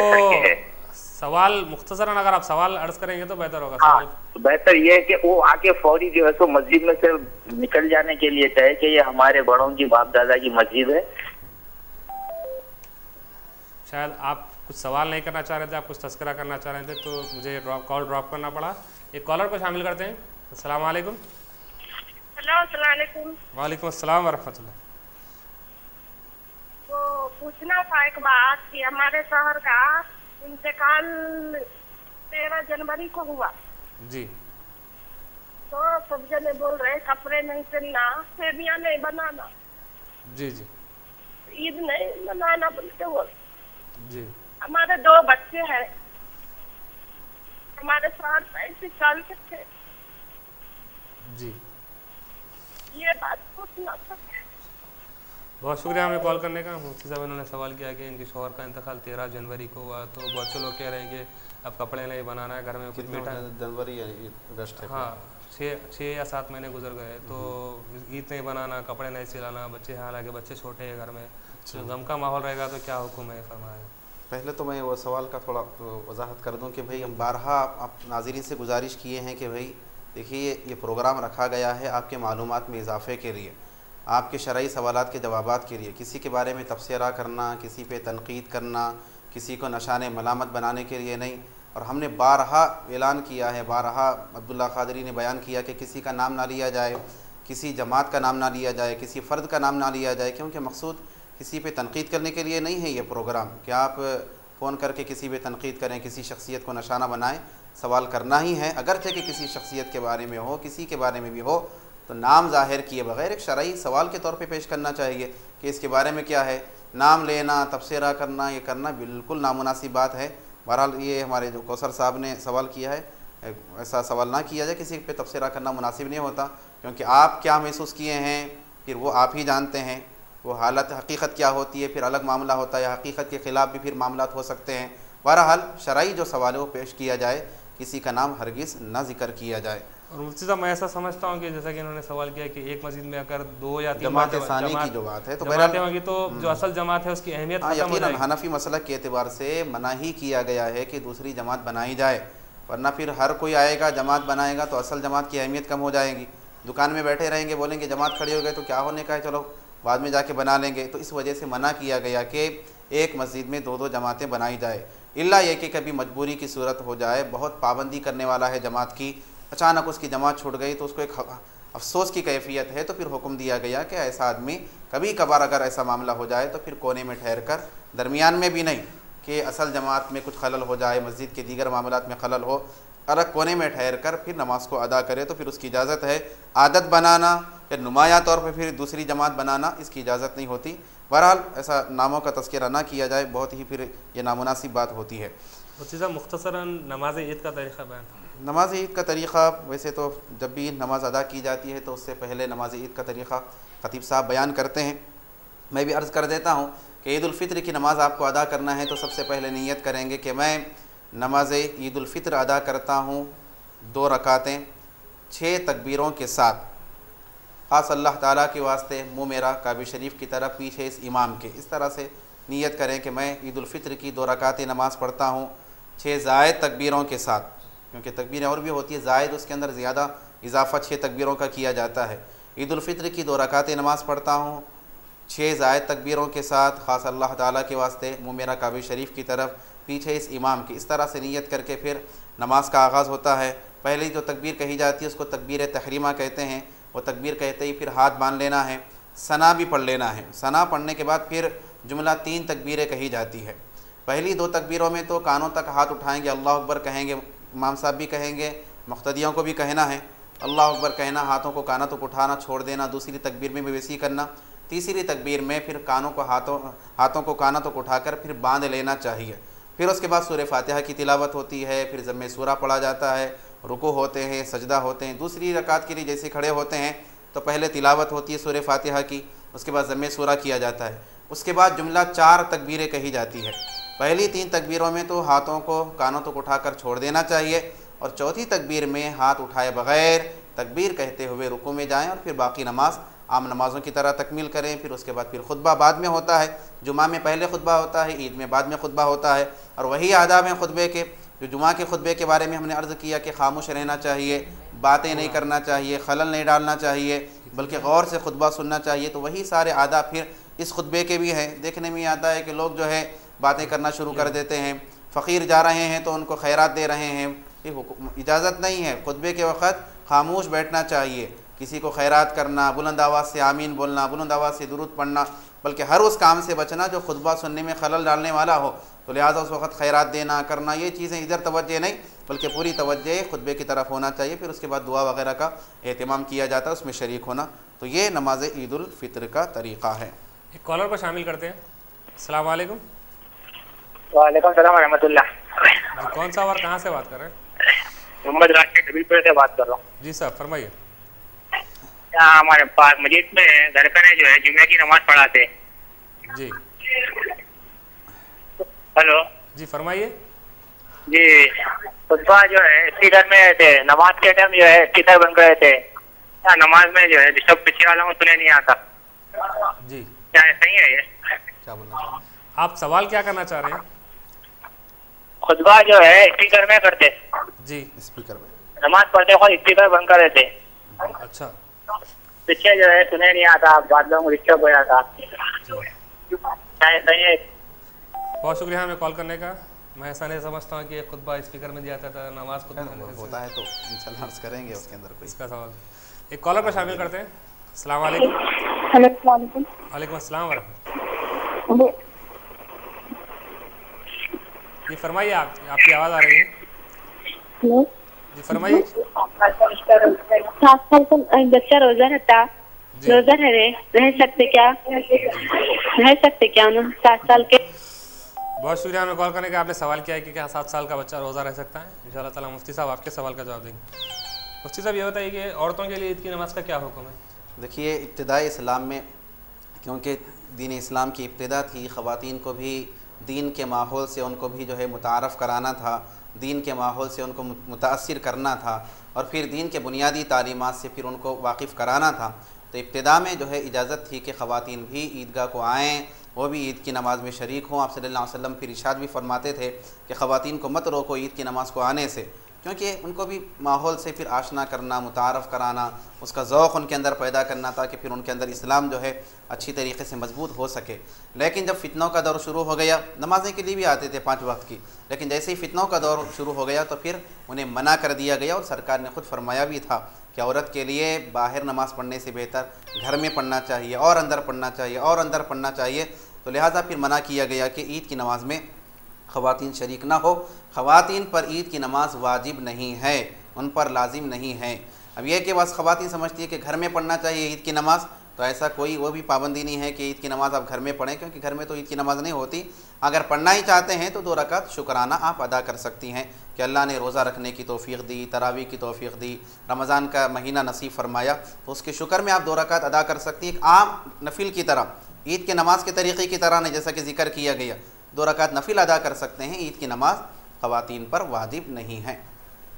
सवाल मुख्तसरन अगर आप सवाल अर्ज करेंगे तो बेहतर होगा। हाँ, तो बेहतर ये है कि वो आके फौरी जो है सो मस्जिद में से निकल जाने के लिए कहे कि ये हमारे बड़ों की बाप दादा की मस्जिद है। शायद आप कुछ सवाल नहीं करना चाह रहे थे, आप कुछ तस्करा करना चाह रहे थे, तो मुझे कॉल ड्रॉप करना पड़ा। एक कॉलर को शामिल करते हैं। अस्सलाम वालेकुम। वालेकुम अस्सलाम वरहमतुल्लाह। वो पूछना था एक बात कि हमारे शहर का इंतकाल 13 जनवरी को हुआ जी। तो सब जने बोल रहे कपड़े नहीं पहनना, सेवियां नहीं बनाना, जी जी, ईद नहीं मनाना बोलते बोल। जी। हमारे 2 बच्चे हैं, हमारे साथ 35 साल के थे जी। ये बात पूछना था। बहुत शुक्रिया हमें कॉल करने का। मुफ्ती साहब इन्होंने सवाल किया कि इनके शौहर का इंतकाल 13 जनवरी को हुआ, तो बहुत से लोग कह रहे हैं कि अब कपड़े नहीं बनाना है, घर में कुछ मीठा। जनवरी या अगस्त है? हाँ, 6 या 7 महीने गुजर गए, तो ईद नहीं बनाना, कपड़े नहीं सिलाना, बच्चे, हालांकि बच्चे छोटे हैं घर में, तो गम का माहौल रहेगा तो क्या हुक्म है फरमाया? पहले तो मैं वो सवाल का थोड़ा वजाहत कर दूं कि भाई हम बारहा आप नाज़रीन से गुजारिश किए हैं कि भाई देखिए ये प्रोग्राम रखा गया है आपके मालूमात में इजाफ़े के लिए, आपके शरई सवालात के जवाबात के लिए। किसी के बारे में तबसरा करना, किसी पे तनकीद करना, किसी को नशाने मलामत बनाने के लिए नहीं। और हमने बारहा ऐलान किया है, बारहा अब्दुल्ला क़ादरी ने बयान किया कि किसी का नाम ना लिया जाए, किसी जमात का नाम ना लिया जाए, किसी फ़र्द का नाम ना लिया जाए, क्योंकि मकसूद किसी पे तनकीद करने के लिए नहीं है ये प्रोग्राम कि आप फ़ोन करके किसी पे तनकीद करें, किसी शख्सियत को निशाना बनाएं। सवाल करना ही है, अगरचे कि किसी शख्सियत के बारे में हो, किसी के बारे में भी हो, तो नाम ज़ाहिर किए बगैर एक शरई सवाल के तौर पे पेश करना चाहिए कि इसके बारे में क्या है। नाम लेना, तबसरा करना, ये करना बिल्कुल नामुनासिब बात है। बहरहाल ये हमारे जो कौसर साहब ने सवाल किया है, ऐसा सवाल ना किया जाए, किसी पे तबसरा करना मुनासिब नहीं होता, क्योंकि आप क्या महसूस किए हैं फिर वो आप ही जानते हैं। वो हालत हकीकत क्या होती है फिर अलग मामला होता है, हकीकत के ख़िलाफ़ भी फिर मामलात हो सकते हैं। बहरहाल शरई जो सवाल है वो पेश किया जाए, किसी का नाम हरगिज़ ना जिक्र किया जाए। और मुफ्ती साहब मैं ऐसा समझता हूँ कि जैसा कि इन्होंने सवाल किया कि एक मस्जिद में अगर 2 या 3 जमात सानी की जो बात है तो जमातें होंगी तो जो असल जमात है उसकी अहमियत खत्म हो जाएगी। हनफी मसलक के एतबार से मना ही किया गया है कि दूसरी जमात बनाई जाए, वरना फिर हर कोई आएगा जमात बनाएगा तो असल जमात की अहमियत कम हो जाएगी। दुकान में बैठे रहेंगे, बोलेंगे जमात खड़ी हो गए तो क्या होने का है, चलो बाद में जाके बना लेंगे। तो इस वजह से मना किया गया कि एक मस्जिद में 2-2 जमातें बनाई जाए, इल्ला ये कि कभी मजबूरी की सूरत हो जाए, बहुत पाबंदी करने वाला है जमात की, अचानक उसकी जमात छूट गई तो उसको एक अफसोस की कैफियत है, तो फिर हुक्म दिया गया कि ऐसा आदमी कभी कभार अगर ऐसा मामला हो जाए तो फिर कोने में ठहर कर, दरमियान में भी नहीं कि असल जमात में कुछ खलल हो जाए, मस्जिद के दीगर मामलात में खलल हो, अलग कोने में ठहर कर फिर नमाज को अदा करे तो फिर उसकी इजाज़त है। आदत बनाना या नुमाया तौर पर फिर दूसरी जमात बनाना, इसकी इजाज़त नहीं होती। बहरहाल ऐसा नामों का तज़किरा ना किया जाए, बहुत ही फिर ये नामुनासिब बात होती है। मुख्तसरन नमाज ईद का तरीक़ा बयान। नमाज ईद का तरीक़ा वैसे तो जब भी नमाज अदा की जाती है तो उससे पहले नमाज ईद का तरीक़ा ख़तीब साहब बयान करते हैं। मैं भी अर्ज़ कर देता हूँ कि ईद उल फ़ित्र की नमाज़ आपको अदा करना है तो सबसे पहले नीयत करेंगे कि मैं नमाज ईद उल फ़ित्र अदा करता हूँ 2 रकातें 6 तकबीरों के साथ, ख़ास अल्लाह ताला के वास्ते मुँह मेरा काबे शरीफ की तरफ पीछे इस इमाम के, इस तरह से नीयत करें कि मैं ईद उल फ़ित्र की 2 रकातें नमाज़ पढ़ता हूँ 6 ज़ायद तकबीरों के साथ, क्योंकि तकबीरें और भी होती है, ज़ायद उसके अंदर ज़्यादा इजाफ़ा 6 तकबीरों का किया जाता है। ईद उल फ़ित्र की 2 रकातें नमाज़ पढ़ता हूँ 6 ज़ायद तकबीरों के साथ, ख़ास अल्लाह ताला के वास्ते मुँह मेरा काबे शरीफ की तरफ पीछे इस इमाम की, इस तरह से नीयत करके फिर नमाज का आगाज़ होता है। पहले जो तकबीर कही जाती है उसको तकबीर तहरीमा कहते हैं। वो तकबीर कहते ही फिर हाथ बांध लेना है, सना भी पढ़ लेना है। सना पढ़ने के बाद फिर जुमला 3 तकबीरें कही जाती है। पहली 2 तकबीरों में तो कानों तक हाथ उठाएंगे, अल्लाह अकबर कहेंगे, इमाम साहब भी कहेंगे, मुक़्तदियों को भी कहना है अल्लाह अकबर कहना, हाथों को कानों तक उठाना छोड़ देना। दूसरी तकबीर में भी वैसे ही करना। तीसरी तकबीर में फिर कानों को हाथों को कानों तक उठाकर फिर बांध लेना चाहिए। फिर उसके बाद सूरह फातिहा की तिलावत होती है, फिर ज़म्मे सूरा पढ़ा जाता है, रुकू होते हैं, सजदा होते हैं। दूसरी रकात के लिए जैसे खड़े होते हैं तो पहले तिलावत होती है सूरह फातिहा की, उसके बाद ज़म्मे सूरा किया जाता है। उसके बाद जुमला 4 तकबीरें कही जाती है। पहली 3 तकबीरों में तो हाथों को कानों तक उठाकर छोड़ देना चाहिए और चौथी तकबीर में हाथ उठाए बग़ैर तकबीर कहते हुए रुकू में जाएं और फिर बाकी नमाज आम नमाज़ों की तरह तकमील करें। फिर उसके बाद फिर खुतबा बाद में होता है, जुमा में पहले खुतबा होता है, ईद में बाद में खुतबा होता है। और वही आदाब हैं खुतबे के जो जुमा के खुतबे के बारे में हमने अर्ज़ किया कि खामोश रहना चाहिए, बातें नहीं करना चाहिए, खलल नहीं डालना चाहिए, बल्कि गौर से खुतबा सुनना चाहिए। तो वही सारे आदाब फिर इस खुतबे के भी हैं। देखने में आता है कि लोग जो है बातें करना शुरू कर देते हैं, फ़कीर जा रहे हैं तो उनको खैरात दे रहे हैं। ये इजाज़त नहीं है। खुतबे के वक़्त खामोश बैठना चाहिए, किसी को खैरात करना, बुलंद आवाज़ से आमीन बोलना, बुलंद आवाज़ से दुरूद पढ़ना, बल्कि हर उस काम से बचना जो खुतबा सुनने में खलल डालने वाला हो। तो लिहाजा उस वक़्त खैरात देना करना, ये चीज़ें इधर तवज्जो नहीं बल्कि पूरी तवज्जो खुतबे की तरफ होना चाहिए। फिर उसके बाद दुआ वगैरह का एहतमाम किया जाता है, उसमें शरीक होना। तो ये नमाज ईद उल फितर का तरीक़ा है। एक कॉलर को शामिल करते हैं। अस्सलाम वालेकुम। वालेकुम सलाम रहमतुल्लाह। कौन सा और कहाँ से बात कर रहे हैं? मोहम्मद राशिद कबीरपुर से बात कर रहा हूँ। जी साहब फरमाइए। यहाँ हमारे पास मस्जिद में घर पे जो है जुमे की नमाज पढ़ाते। जी हेलो जी फरमाइए। जी खुतबा जो है स्पीकर में थे, नमाज के टाइम जो है स्पीकर बन गए थे। नमाज में जो है सब पीछे वालों को सुने नहीं आता। जी क्या सही है ये? क्या बोलना आप सवाल क्या करना चाह रहे हैं? खुतबा जो है स्पीकर में करते जी, स्पीकर में नमाज पढ़ते वक्त स्पीकर बंद कर देते। अच्छा, पीछे जो है सुने नहीं आता, बाद लोगों को डिस्टर्ब हो जाता। सही है। बहुत शुक्रिया हमें कॉल करने का। मैं ऐसा नहीं समझता हूँ कि खुतबा स्पीकर में दिया जाता था, नमाज खुतबा होता है तो इंशाल्लाह अर्ज़ करेंगे उसके अंदर कोई इसका सवाल। एक कॉलर को शामिल करते हैं। अस्सलाम वालेकुम। वालेकुम अस्सलाम वरहमतुल्लाह। जी फरमाइए, आपकी आवाज़ आ रही है। हेलो जी फरमाइए। 7 साल का बच्चा रोजा रहता, रोजा रह सकते क्या ना 7 साल के? बहुत शुक्रिया हमें कॉल करने का। आपने सवाल किया है कि क्या 7 साल का बच्चा रोज़ा रह सकता है? इंशाअल्लाह ताला मुफ्ती साहब आपके सवाल का जवाब देंगे। मुफ्ती साहब ये बताइए कि औरतों के लिए ईद की नमाज का क्या हुक्म है? देखिए, इब्तिदाई इस्लाम में क्योंकि दीन इस्लाम की इब्तिदा थी, ख़वातीन को भी दीन के माहौल से उनको भी जो है मुतारफ़ कराना था, दीन के माहौल से उनको मुतासिर करना था और फिर दीन के बुनियादी तालीमात से फिर उनको वाकिफ़ कराना था। तो इब्तिदा में जो है इजाज़त थी कि ख़वातीन भी ईदगाह को आएँ, वो भी ईद की नमाज़ में शरीक हों। आप सल्लल्लाहु अलैहि वसल्लम फिर इरशाद भी फरमाते थे कि ख़वातीन को मत रोको ईद की नमाज़ को आने से, क्योंकि उनको भी माहौल से फिर आशना करना, मुतारफ़ कराना, उसका ज़ौक़ उनके अंदर पैदा करना था कि फिर उनके अंदर इस्लाम जो है अच्छी तरीके से मजबूत हो सके। लेकिन जब फ़ितनों का दौर शुरू हो गया, नमाज़ें के लिए भी आते थे 5 वक्त की, लेकिन जैसे ही फ़ितनों का दौर शुरू हो गया तो फिर उन्हें मना कर दिया गया। और सरकार ने ख़ुद फरमाया भी था कि औरत के लिए बाहर नमाज़ पढ़ने से बेहतर घर में पढ़ना चाहिए और अंदर पढ़ना चाहिए और अंदर पढ़ना चाहिए। तो लिहाजा फिर मना किया गया कि ईद की नमाज़ में ख़वातीन शरीक ना हो। ख़वातीन पर ईद की नमाज़ वाजिब नहीं है, उन पर लाजिम नहीं है। अब यह कि बस ख़वातीन समझती है कि घर में पढ़ना चाहिए ईद की नमाज़, तो ऐसा कोई वो भी पाबंदी नहीं है कि ईद की नमाज़ आप घर में पढ़ें, क्योंकि घर में तो ईद की नमाज़ नहीं होती। अगर पढ़ना ही चाहते हैं तो 2 रकात शुक्राना आप अदा कर सकती हैं कि अल्लाह ने रोज़ा रखने की तौफ़ीक़ दी, तरावी की तौफ़ीक़ दी, रमज़ान का महीना नसीब फरमाया, तो उसके शुक्र में आप 2 रकात अदा कर सकती हैं। एक आम नफिल की तरह, ईद के नमाज के तरीक़े की तरह नहीं, जैसा कि ज़िक्र किया गया, 2 रकात नफिल अदा कर सकते हैं। ईद की नमाज़ ख़वातीन पर वाजिब नहीं है।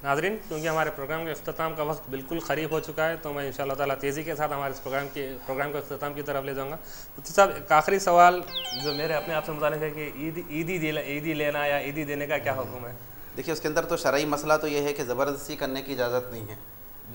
नाज़रीन, क्योंकि हमारे प्रोग्राम के अख्ताम का वक्त बिल्कुल क़रीब हो चुका है, तो मैं इंशाअल्लाह ताला तेज़ी के साथ हमारे इस प्रोग्राम को अख्ताम की तरफ ले जाऊँगा। मुफ्ती साहब, एक आखिरी सवाल जो मेरे अपने आप से मुताल्लिक़ है कि ईदी लेना या ईदी देने का क्या हुक्म है? देखिए, उसके अंदर तो शरई मसला तो ये है कि ज़बरदस्ती करने की इजाज़त नहीं है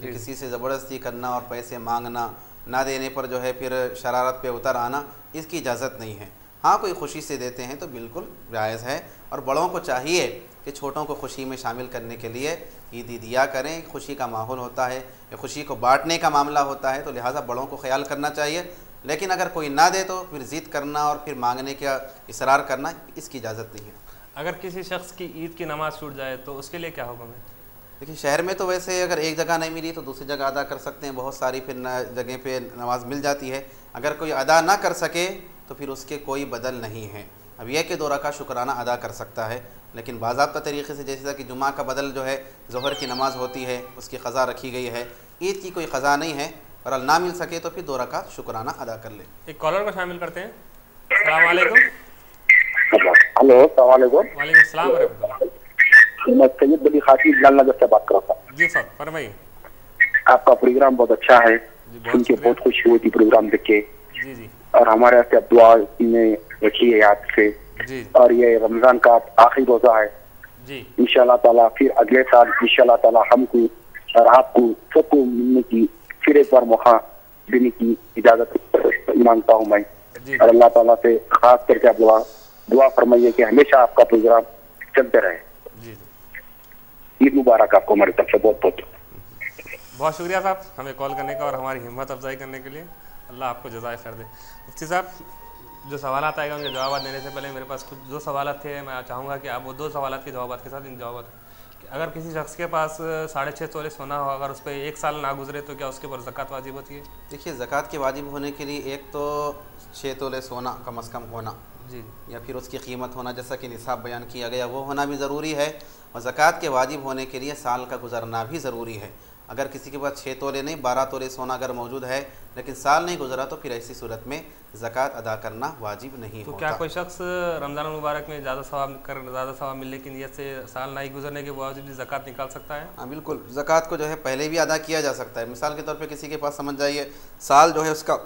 कि किसी से ज़बरदस्ती करना और पैसे मांगना, ना देने पर जो है फिर शरारत पे उतर आना, इसकी इजाज़त नहीं है। हाँ, कोई खुशी से देते हैं तो बिल्कुल जायज़ है, और बड़ों को चाहिए कि छोटों को खुशी में शामिल करने के लिए ईदी दिया करें। खुशी का माहौल होता है, ये खुशी को बांटने का मामला होता है, तो लिहाजा बड़ों को ख्याल करना चाहिए। लेकिन अगर कोई ना दे तो फिर ज़िद करना और फिर मांगने का इसरार करना, इसकी इजाज़त नहीं है। अगर किसी शख्स की ईद की नमाज़ छूट जाए तो उसके लिए क्या हुक्म है? देखिए शहर में तो वैसे अगर एक जगह नहीं मिली तो दूसरी जगह अदा कर सकते हैं, बहुत सारी फिर जगह पे नमाज मिल जाती है। अगर कोई अदा ना कर सके तो फिर उसके कोई बदल नहीं है। अब यह कि 2 रकात शुक्राना अदा कर सकता है, लेकिन बाज़ाब्ता तरीक़े से जैसा कि जुमा का बदल जो है ज़ोहर की नमाज़ होती है उसकी क़ज़ा रखी गई है, ईद की कोई क़ज़ा नहीं है, और ना मिल सके तो फिर 2 रकात शुक्राना अदा कर ले। एक कॉलर को शामिल करते हैं। अस्सलाम वालेकुम। हेलो, अस्सलाम वालेकुम। वालेकुम अस्सलाम व रहमतुल्लाह। मैं सैयद अली खातिब लालनगर से बात कर रहा था। जी सर फरमाइए। आपका प्रोग्राम बहुत अच्छा है, सुन के बहुत खुशी हुई थी प्रोग्राम देख के। जी जी। और हमारे यहाँ से दुआ में रखी है याद से जी। और ये रमजान का आखिरी रोजा है जी। इंशाल्लाह ताला फिर अगले साल इंशाल्लाह ताला हमको और आपको सबको मिलने की फिर एक बार मौका देने की इजाजत मांगता हूँ मैं। और अल्लाह ताला से खास करके आप दुआ फरमाइए कि हमेशा आपका प्रोग्राम चलते रहे। ईद मुबारक आपको हमारी तरफ से बहुत बहुत। बहुत शुक्रिया साहब हमें कॉल करने का और हमारी हिम्मत अफजाई करने के लिए। अल्लाह आपको जज़ाए खैर दे। मुफ्ती साहब जो सवाल आएगा उनके जवाब देने से पहले मेरे पास कुछ 2 सवाल थे, मैं चाहूँगा कि आप वो 2 सवाल के जवाब के साथ इन जवाब, अगर किसी शख्स के पास 6.5 तोले सोना हो, अगर उस पर 1 साल ना गुजरे तो क्या उसके ऊपर ज़कात वाजिब होती है? देखिए ज़कात के वाजिब होने के लिए एक तो 6 तोले सोना कम अज़ कम होना जी, या फिर उसकी कीमत होना जैसा कि निसाब बयान किया गया वो होना भी ज़रूरी है। और ज़कात के वाजिब होने के लिए साल का गुजरना भी ज़रूरी है। अगर किसी के पास 6 तोले नहीं 12 तोले सोना अगर मौजूद है लेकिन साल नहीं गुजरा तो फिर ऐसी सूरत में ज़कात अदा करना वाजिब नहीं तो होता। क्या कोई शख्स रमज़ान मुबारक में ज़्यादा सवाब मिलने की नियत से साल नहीं गुजरने के बावजूद भी ज़कात निकाल सकता है? हाँ बिल्कुल, ज़कात को जो है पहले भी अदा किया जा सकता है। मिसाल के तौर पे किसी के पास समझ जाइए साल जो है उसका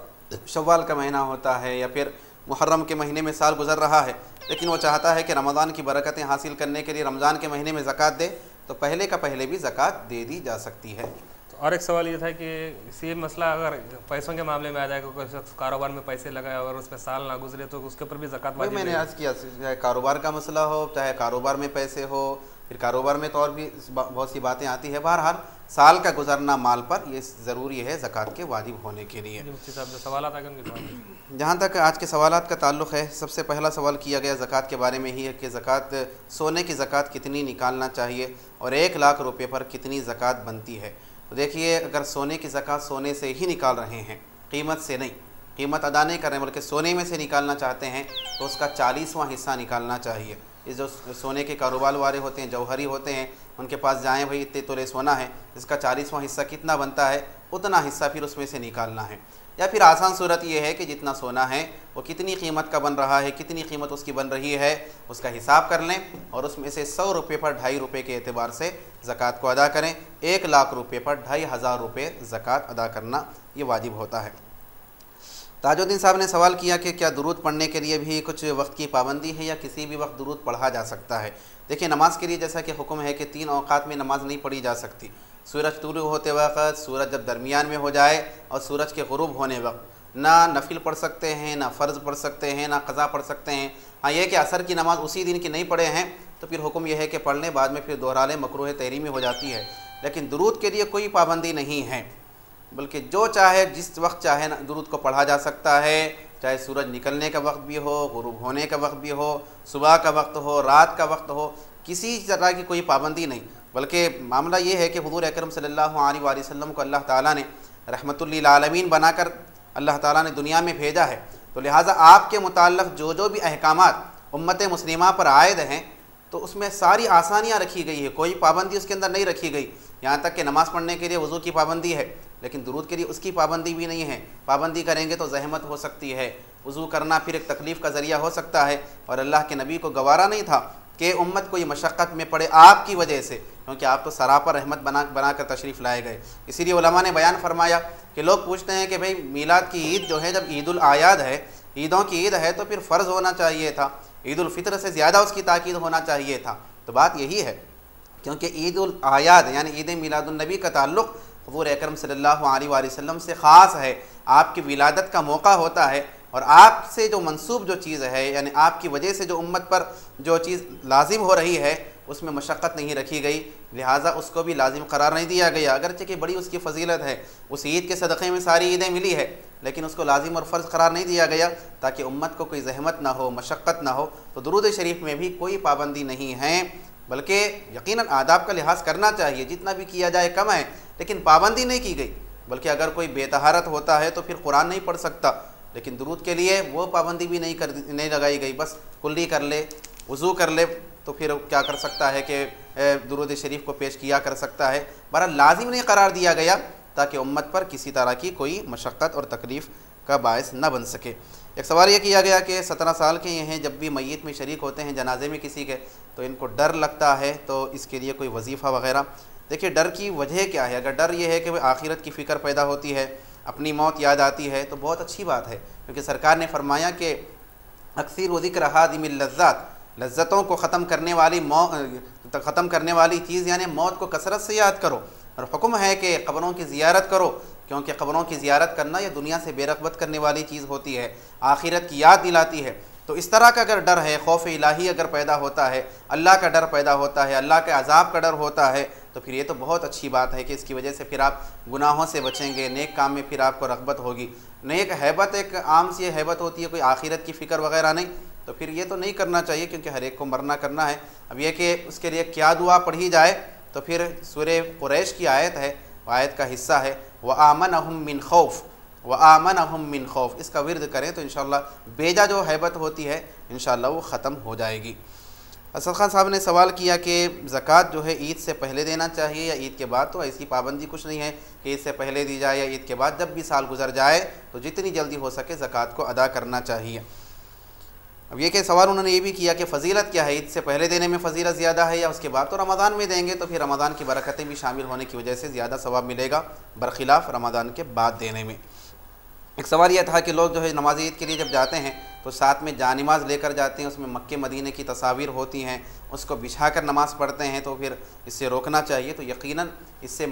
शव्वाल का महीना होता है या फिर मुहर्रम के महीने में साल गुजर रहा है, लेकिन वो चाहता है कि रमज़ान की बरकतें हासिल करने के लिए रमज़ान के महीने में ज़कात दे, तो पहले का पहले भी ज़कात दे दी जा सकती है। और एक सवाल ये था कि इसी मसला अगर पैसों के मामले में आ जाएगा, कोई शख्स कारोबार में पैसे लगाए और उसमें साल ना गुजरे तो उसके ऊपर भी ज़कात वाजिब है? मैंने अर्ज़ किया चाहे कारोबार का मसला हो, चाहे कारोबार में पैसे हो, फिर कारोबार में तो और भी बहुत सी बातें आती है। बहरहाल साल का गुजरना माल पर ये ज़रूरी है ज़कात के वाजिब होने के लिए। मुफ्ती साहब जो सवाल आता है जहाँ तक आज के सवालात का ताल्लुक़ है, सबसे पहला सवाल किया गया ज़कात के बारे में ही है कि ज़कात सोने की ज़कात कितनी निकालना चाहिए और 1 लाख रुपये पर कितनी ज़कात बनती है। तो देखिए अगर सोने की ज़कात सोने से ही निकाल रहे हैं, कीमत से नहीं, कीमत अदा नहीं कर रहे हैं बल्कि सोने में से निकालना चाहते हैं तो उसका 40वां हिस्सा निकालना चाहिए। ये जो सोने के कारोबार वाले होते हैं, जौहरी होते हैं, उनके पास जाएँ भाई इतने तोले सोना है, इसका 40वां हिस्सा कितना बनता है उतना हिस्सा फिर उसमें से निकालना है। या फिर आसान सूरत ये है कि जितना सोना है वो कितनी कीमत का बन रहा है, कितनी कीमत उसकी बन रही है उसका हिसाब कर लें और उसमें से 100 रुपये पर 2.5 रुपये के एतबार से ज़कात को अदा करें। 1 लाख रुपये पर 2,500 रुपये ज़कात अदा करना ये वाजिब होता है। ताजुद्दीन साहब ने सवाल किया कि क्या दुरूद पढ़ने के लिए भी कुछ वक्त की पाबंदी है या किसी भी वक्त दुरूद पढ़ा जा सकता है? देखिए नमाज के लिए जैसा कि हुक्म है कि 3 औकात में नमाज नहीं पढ़ी जा सकती। सूरज तुलू होते वक्त, सूरज जब दरमियान में हो जाए और सूरज के गुरूब होने वक्त ना नफिल पढ़ सकते हैं, ना फ़र्ज़ पढ़ सकते हैं, ना क़ज़ा पढ़ सकते हैं। हाँ ये कि असर की नमाज़ उसी दिन की नहीं पढ़े हैं तो फिर हुक्म यह है कि पढ़ लें, बाद में फिर दोहरा लें, मकरूह तहरीमी हो जाती है। लेकिन दुरूद के लिए कोई पाबंदी नहीं है, बल्कि जो चाहे जिस वक्त चाहे दुरूद को पढ़ा जा सकता है, चाहे सूरज निकलने का वक्त भी हो, गुरूब होने का वक्त भी हो, सुबह का वक्त हो, रात का वक्त हो, किसी तरह की कोई पाबंदी नहीं। बल्कि मामला ये है कि हुज़ूर अकरम सल्लल्लाहु अलैहि वसल्लम को अल्लाह ताला ने रहमतुल लिल आलमीन बनाकर अल्लाह ताला ने दुनिया में भेजा है, तो लिहाजा आपके मुताल्लिक़ जो भी अहकामात उम्मत मुस्लिमा पर आयद हैं तो उसमें सारी आसानियाँ रखी गई है, कोई पाबंदी उसके अंदर नहीं रखी गई। यहाँ तक कि नमाज़ पढ़ने के लिए वज़ू की पाबंदी है, लेकिन दुरूद के लिए उसकी पाबंदी भी नहीं है। पाबंदी करेंगे तो जहमत हो सकती है, वज़ू करना फिर एक तकलीफ़ का ज़रिया हो सकता है, और अल्लाह के नबी को गवारा नहीं था कि उम्मत को ये मशक्क़त में पड़े आपकी वजह से, क्योंकि आप तो सरापर रहमत बना कर तशरीफ़ लाए गए। इसीलिए उलमा ने बयान फरमाया कि लोग पूछते हैं कि भाई मीलाद की ईद जो है, जब ईदुल आयाद है, ईदों की ईद है, तो फिर फ़र्ज़ होना चाहिए था, ईदुल फ़ितर से ज़्यादा उसकी ताकीद होना चाहिए था। तो बात यही है, क्योंकि ईदुल आयाद यानी ईद मिलादुन्नबी का ताल्लुक़ हुज़ूर अकरम सल्लल्लाहु अलैहि वसल्लम से ख़ास है। आपकी विलादत का मौका होता है और आपसे जो मंसूब जो चीज़ है, यानी आपकी वजह से जो उम्मत पर जो चीज़ लाजिम हो रही है, उसमें मशक्क़त नहीं रखी गई, लिहाजा उसको भी लाजिम करार नहीं दिया गया। अगरचे कि बड़ी उसकी फ़जीलत है, उस ईद के सदक़े में सारी ईदें मिली है, लेकिन उसको लाजिम और फ़र्ज़ करार नहीं दिया गया ताकि उम्मत को कोई ज़हमत ना हो, मशक्क़त ना हो। तो दुरूद शरीफ में भी कोई पाबंदी नहीं है, बल्कि यकीनन आदाब का लिहाज करना चाहिए, जितना भी किया जाए कम है, लेकिन पाबंदी नहीं की गई। बल्कि अगर कोई बेतहारत होता है तो फिर कुरान नहीं पढ़ सकता, लेकिन दुरूद के लिए वो पाबंदी भी नहीं लगाई गई। बस कुल्ली कर ले, वज़ू कर ले तो फिर क्या कर सकता है कि दुरूद शरीफ को पेश किया कर सकता है। बहरहाल लाजिम नहीं करार दिया गया ताकि उम्मत पर किसी तरह की कोई मशक्क़त और तकलीफ़ का बायस न बन सके। एक सवाल ये किया गया कि 17 साल के ये हैं, जब भी मय्यत में शरीक होते हैं जनाजे में किसी के, तो इनको डर लगता है, तो इसके लिए कोई वजीफ़ा वग़ैरह। देखिए डर की वजह क्या है। अगर डर ये है कि आखिरत की फ़िक्र पैदा होती है, अपनी मौत याद आती है, तो बहुत अच्छी बात है, क्योंकि सरकार ने फरमाया कि अक्सर व ज़िक्र हादिमिल लज़्ज़ात, लज्जतों को ख़त्म करने वाली चीज़ यानी मौत को कसरत से याद करो। और हुक्म है कि क़ब्रों की ज़ियारत करो, क्योंकि क़ब्रों की ज़ियारत करना यह दुनिया से बेरग़बत करने वाली चीज़ होती है, आखिरत की याद दिलाती है। तो इस तरह का अगर डर है, खौफ इलाही अगर पैदा होता है, अल्लाह का डर पैदा होता है, अल्लाह के अज़ाब का डर होता है, तो फिर ये तो बहुत अच्छी बात है कि इसकी वजह से फिर आप गुनाहों से बचेंगे, नेक काम में फिर आपको रग़बत होगी। नेक हैबत एक आम सी हैबत होती है, कोई आखिरत की फ़िक्र वग़ैरह नहीं, तो फिर ये तो नहीं करना चाहिए, क्योंकि हर एक को मरना करना है। अब यह कि उसके लिए क्या दुआ पढ़ी जाए, तो फिर सूरह कुरैश की आयत है, आयत का हिस्सा है व आमनहुम मिन खौफ, व आमनहुम मिन खौफ, इसका विर्द करें तो इंशाअल्लाह बेजा जो हैबत होती है इंशाअल्लाह वो ख़त्म हो जाएगी। असद खान साहब ने सवाल किया कि ज़कात जो है ईद से पहले देना चाहिए या ईद के बाद। तो ऐसी पाबंदी कुछ नहीं है कि ईद से पहले दी जाए या ईद के बाद, जब भी साल गुजर जाए तो जितनी जल्दी हो सके ज़कात को अदा करना चाहिए। अब ये कि सवाल उन्होंने ये भी किया कि फ़जीलत क्या है, ईद से पहले देने में फ़जीलत ज़्यादा है या उसके बाद। तो रमज़ान में देंगे तो फिर रमज़ान की बरकतें भी शामिल होने की वजह से ज़्यादा सवाब मिलेगा बरखिलाफ़ रमज़ान के बाद देने में। एक सवाल यह था कि लोग जो है नमाज ईद के लिए जब जाते हैं तो साथ में जानिमाज़ लेकर जाते हैं, उसमें मक्के मदीने की तस्वीर होती हैं, उसको बिछा कर नमाज़ पढ़ते हैं, तो फिर इससे रोकना चाहिए। तो यकीनन इससे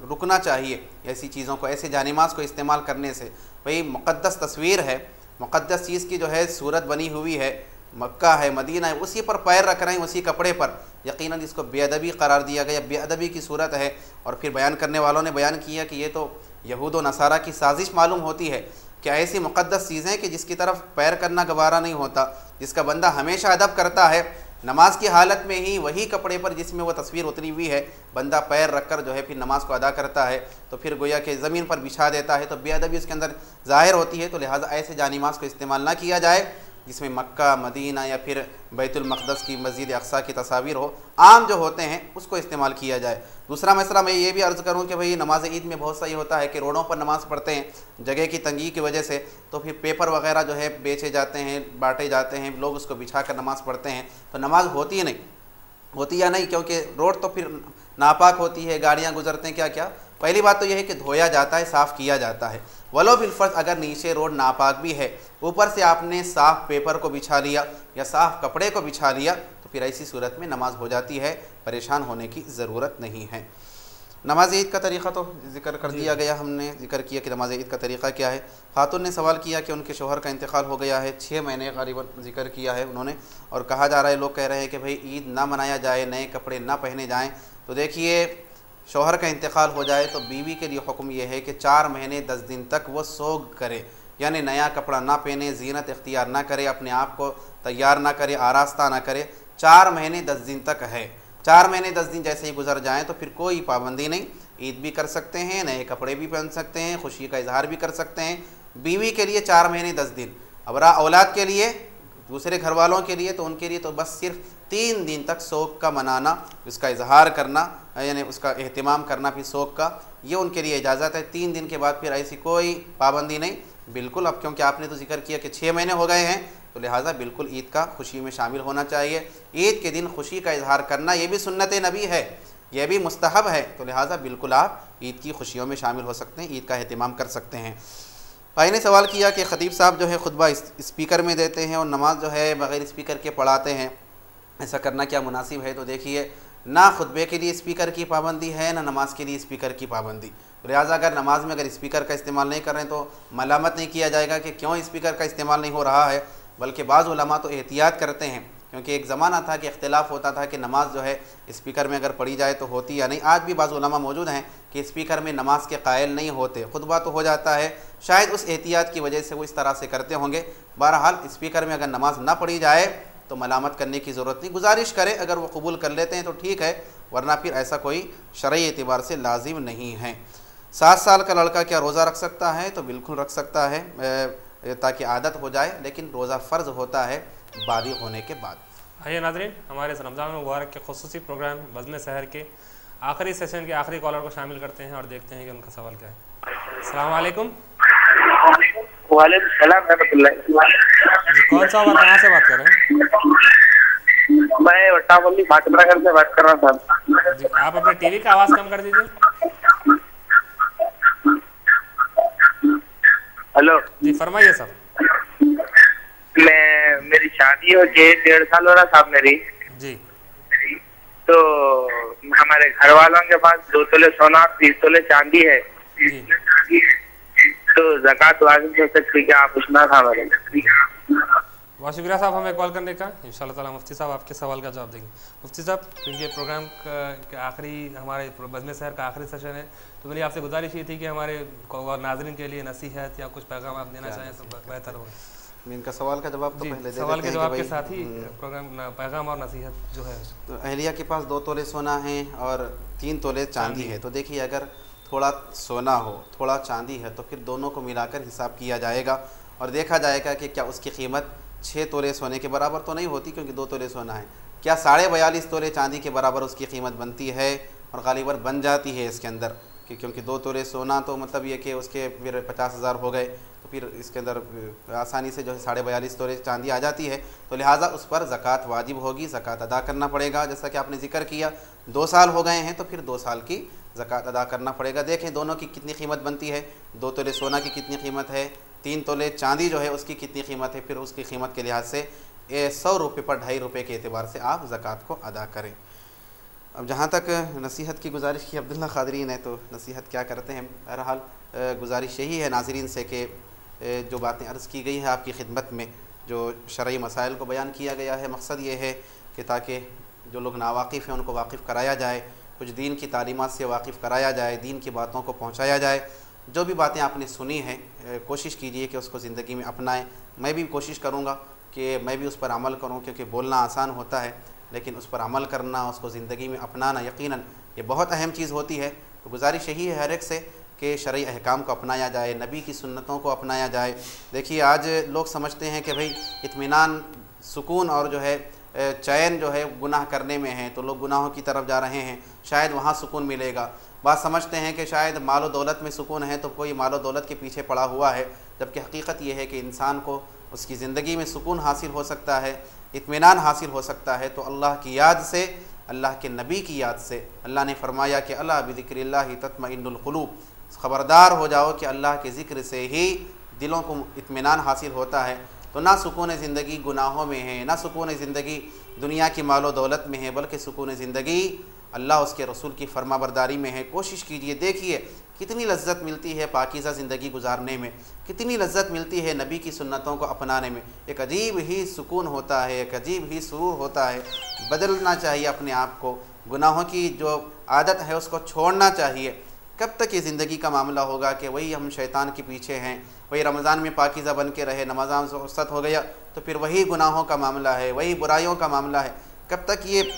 रुकना चाहिए ऐसी चीज़ों को, ऐसे जानिमाज़ को इस्तेमाल करने से। भाई मुक़द्दस तस्वीर है, मुक़द्दस चीज़ की जो है सूरत बनी हुई है, मक्का है, मदीना है, उसी पर पैर रख रहे हैं, उसी कपड़े पर, यकीनन इसको बेअदबी करार दिया गया, बेअदबी की सूरत है। और फिर बयान करने वालों ने बयान किया कि ये तो यहूद व नसारा की साजिश मालूम होती है कि ऐसी मुक़द्दस चीज़ें कि जिसकी तरफ पैर करना गवारा नहीं होता, जिसका बंदा हमेशा अदब करता है, नमाज की हालत में ही वही कपड़े पर जिसमें वो तस्वीर उतरी हुई है बंदा पैर रखकर जो है फिर नमाज को अदा करता है, तो फिर गोया कि ज़मीन पर बिछा देता है, तो बेअदबी उसके अंदर ज़ाहिर होती है। तो लिहाजा ऐसे जानिमाज़ को इस्तेमाल ना किया जाए जिसमें मक्का, मदीना या फिर बैतुल मक़दस की, मस्जिद अक़सा की तस्वीर हो, आम जो होते हैं उसको इस्तेमाल किया जाए। दूसरा मसला मैं ये भी अर्ज़ करूँ कि भाई नमाज ईद में बहुत सही होता है कि रोडों पर नमाज़ पढ़ते हैं, जगह की तंगी की वजह से, तो फिर पेपर वगैरह जो है बेचे जाते हैं, बांटे जाते हैं, लोग उसको बिछा कर नमाज़ पढ़ते हैं, तो नमाज होती ही नहीं, होती या नहीं, क्योंकि रोड तो फिर नापाक होती है, गाड़ियाँ गुजरते हैं, क्या क्या। पहली बात तो यह है कि धोया जाता है, साफ़ किया जाता है, वलो बिलफर्ज अगर नीचे रोड नापाक भी है, ऊपर से आपने साफ़ पेपर को बिछा लिया या साफ़ कपड़े को बिछा लिया, तो फिर ऐसी सूरत में नमाज हो जाती है, परेशान होने की ज़रूरत नहीं है। नमाज ईद का तरीक़ा तो ज़िक्र कर दिया गया, हमने ज़िक्र किया कि नमाज ईद का तरीक़ा क्या है। खातून ने सवाल किया कि उनके शोहर का इंतकाल हो गया है, 6 महीने करीबन ज़िक्र किया है उन्होंने, और कहा जा रहा है, लोग कह रहे हैं कि भाई ईद ना मनाया जाए, नए कपड़े ना पहने जाएँ। तो देखिए शोहर का इंतकाल हो जाए तो बीवी के लिए हुक्म यह है कि 4 महीने 10 दिन तक वो सोग करे, यानी नया कपड़ा ना पहने, ज़ीनत इख्तियार ना करे, अपने आप को तैयार ना करे, आरास्ता ना करे। 4 महीने 10 दिन तक है, 4 महीने 10 दिन जैसे ही गुजर जाएँ तो फिर कोई पाबंदी नहीं, ईद भी कर सकते हैं, नए कपड़े भी पहन सकते हैं, खुशी का इजहार भी कर सकते हैं। बीवी के लिए 4 महीने 10 दिन, अब औलाद के लिए, दूसरे घर वालों के लिए, तो उनके लिए तो बस सिर्फ 3 दिन तक शौक़ का मनाना, उसका इजहार करना, यानी उसका एहतिमाम करना फिर शौक़ का, ये उनके लिए इजाज़त है। 3 दिन के बाद फिर ऐसी कोई पाबंदी नहीं, बिल्कुल। अब क्योंकि आपने तो जिक्र किया कि 6 महीने हो गए हैं, तो लिहाजा बिल्कुल ईद का खुशी में शामिल होना चाहिए। ईद के दिन खुशी का इजहार करना ये भी सुन्नत नबी है, यह भी मुस्तहब है, तो लिहाजा बिल्कुल आप ईद की खुशियों में शामिल हो सकते हैं, ईद का एहतिमाम कर सकते हैं। भाई ने सवाल किया कि ख़तीब साहब जो है खुतबा स्पीकर में देते हैं और नमाज जो है बग़ैर स्पीकर के पढ़ाते हैं, ऐसा करना क्या मुनासिब है? तो देखिए, ना खुतबे के लिए स्पीकर की पाबंदी है, ना नमाज के लिए स्पीकर की पाबंदी। लिहाजा अगर नमाज में अगर स्पीकर का इस्तेमाल नहीं कर रहे हैं तो मलामत नहीं किया जाएगा कि क्यों स्पीकर का इस्तेमाल नहीं हो रहा है, बल्कि बाज़ उलमा तो एहतियात करते हैं क्योंकि एक ज़माना था कि इख्तिलाफ़ होता था कि नमाज़ जो है स्पीकर में अगर पढ़ी जाए तो होती या नहीं। आज भी बाज़ उलमा मौजूद हैं कि स्पीकर में नमाज के कायल नहीं होते, खुतबा तो हो जाता है, शायद उस एहतियात की वजह से वो इस तरह से करते होंगे। बहरहाल स्पीकर में अगर नमाज ना पढ़ी जाए तो मलामत करने की ज़रूरत नहीं, गुजारिश करें, अगर वो कबूल कर लेते हैं तो ठीक है, वरना फिर ऐसा कोई शरई एतबार से लाजिम नहीं है। 7 साल का लड़का क्या रोज़ा रख सकता है? तो बिल्कुल रख सकता है, ताकि आदत हो जाए, लेकिन रोज़ा फ़र्ज़ होता है बालिग होने के बाद। आइए नाज़रीन, हमारे इस रमज़ान मुबारक के खुसूसी प्रोग्राम बज़्म सहर के आखिरी सेशन के आखिरी कॉलर को शामिल करते हैं और देखते हैं कि उनका सवाल क्या है। अस्सलाम वालेकुम। वालेकुम सलाम रहमतुल्लाह। जी, कौन सा और कहाँ से बात कर रहे हैं? मैं वटावली भाटनगर से बात कर रहा था। जी, आप अपने टीवी का आवाज़ कम कर दीजिए। हेलो जी, फरमाइए सर। मेरी शादी हो गई, 1.5 साल हो रहा था मेरी जी। तो हमारे घर वालों के पास 2 तोले सोना 30 तोले चांदी है जी। तो ज़कात वाजिब हो सकती क्या? आप पूछना था मेरे। बहुत शुक्रिया साहब हमें कॉल करने का। इंशाल्लाह ताला मुफ्ती साहब आपके सवाल का जवाब देंगे। मुफ्ती साहब, क्योंकि प्रोग्राम का आखिरी हमारे बज़्म सहर का आखिरी सेशन है, तो मेरी आपसे गुजारिश ये थी कि हमारे नाज़रीन के लिए नसीहत या कुछ पैगाम आप देना चाहें तो बेहतर होगा। इनका सवाल का जवाब तो पहले सवाल के जवाब के साथ ही प्रोग्राम पैगाम और नसीहत जो है। तो अहलिया के पास 2 तोले सोना है और 3 तोले चांदी है, तो देखिए अगर थोड़ा सोना हो थोड़ा चांदी है तो फिर दोनों को मिलाकर हिसाब किया जाएगा और देखा जाएगा कि क्या उसकी कीमत 6 तोले सोने के बराबर तो नहीं होती, क्योंकि 2 तोले सोना है, क्या 42.5 तोले चांदी के बराबर उसकी कीमत बनती है, और गालिबन बन जाती है इसके अंदर, कि क्योंकि 2 तोले सोना तो मतलब ये कि उसके फिर 50,000 हो गए, तो फिर इसके अंदर आसानी से जो है 42.5 तोले चांदी आ जाती है, तो लिहाजा उस पर ज़कात वाजिब होगी, ज़कात अदा करना पड़ेगा। जैसा कि आपने जिक्र किया 2 साल हो गए हैं तो फिर 2 साल की ज़कात अदा करना पड़ेगा। देखें दोनों की कितनी कीमत बनती है, 2 तोले सोना की कितनी कीमत है, 3 तोले चांदी जो है उसकी कितनी कीमत है, फिर उसकी कीमत के लिहाज से 100 रुपये पर 2.5 रुपये के एतबार से आप ज़कात को अदा करें। अब जहाँ तक नसीहत की गुजारिश की अब्दुल्ला क़ादरी ने, तो नसीहत क्या करते हैं, बहरहाल गुजारिश यही है नाज़रीन से कि जो बातें अर्ज़ की गई है आपकी खिदमत में, जो शरई मसाइल को बयान किया गया है, मकसद ये है कि ताकि जो लोग नावाकिफ़ हैं उनको वाकिफ़ कराया जाए, कुछ दीन की तालीमात से वाकिफ़ कराया जाए, दीन की बातों को पहुँचाया जाए। जो भी बातें आपने सुनी हैं कोशिश कीजिए कि उसको ज़िंदगी में अपनाएं। मैं भी कोशिश करूँगा कि मैं भी उस पर अमल करूँ, क्योंकि बोलना आसान होता है लेकिन उस पर अमल करना, उसको ज़िंदगी में अपनाना यकीनन ये बहुत अहम चीज़ होती है। तो गुजारिश यही है हर एक से कि शरई अहकाम को अपनाया जाए, नबी की सुन्नतों को अपनाया जाए। देखिए आज लोग समझते हैं कि भाई इत्मीनान, सुकून और जो है चैन जो है गुनाह करने में है, तो लोग गुनाहों की तरफ जा रहे हैं, शायद वहाँ सुकून मिलेगा। बात समझते हैं कि शायद मालो दौलत में सुकून है तो कोई मालो दौलत के पीछे पड़ा हुआ है, जबकि हकीकत यह है कि इंसान को उसकी ज़िंदगी में सुकून हासिल हो सकता है, इत्मीनान हासिल हो सकता है तो अल्लाह की याद से, अल्लाह के नबी की याद से। अल्लाह ने फरमाया कि अला बिज़िक्रिल्लाहि तत्मइन्नुल क़ुलूब, ख़बरदार हो जाओ कि अल्लाह के ज़िक्र से ही दिलों को इत्मीनान हासिल होता है। तो ना सुकून ज़िंदगी गुनाहों में है, ना सुकून ज़िंदगी दुनिया की मालो दौलत में है, बल्कि सुकून ज़िंदगी अल्लाह उसके रसूल की फरमाबरदारी में है। कोशिश कीजिए, देखिए कितनी लज्जत मिलती है पाकीज़ा ज़िंदगी गुजारने में, कितनी लज्जत मिलती है नबी की सुन्नतों को अपनाने में। एक अजीब ही सुकून होता है, एक अजीब ही सुरूर होता है। बदलना चाहिए अपने आप को, गुनाहों की जो आदत है उसको छोड़ना चाहिए। कब तक ये ज़िंदगी का मामला होगा कि वही हम शैतान के पीछे हैं, वही रमज़ान में पाकीज़ा बन के रहे, नमाज़ान से रुख़्सत हो गया तो फिर वही गुनाहों का मामला है, वही बुराइयों का मामला है। कब तक ये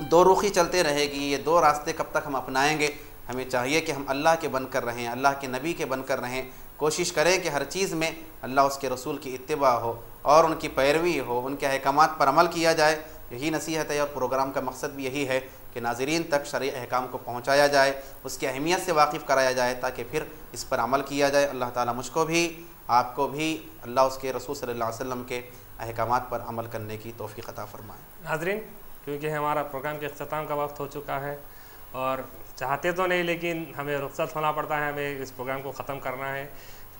दो रुखी चलते रहेगी, ये दो रास्ते कब तक हम अपनाएंगे। हमें चाहिए कि हम अल्लाह के बनकर रहें, अल्लाह के नबी के बनकर रहें। कोशिश करें कि हर चीज़ में अल्लाह उसके रसूल की इत्तिबा हो और उनकी पैरवी हो, उनके अहकामात पर अमल किया जाए। यही नसीहत है और प्रोग्राम का मकसद भी यही है कि नाज़रीन तक शरई अहकाम को पहुँचाया जाए, उसकी अहमियत से वाकिफ़ कराया जाए ताकि फिर इस पर अमल किया जाए। अल्लाह ताला मुझको भी आपको भी अल्लाह उसके रसूल सल्लल्लाहु अलैहि वसल्लम के अहकामात पर अमल करने की तौफ़ीक़ अता फ़रमाए। नाज़रीन, क्योंकि हमारा प्रोग्राम के अख्ताम का वक्त हो चुका है और चाहते तो नहीं लेकिन हमें रुख़सत होना पड़ता है, हमें इस प्रोग्राम को ख़त्म करना है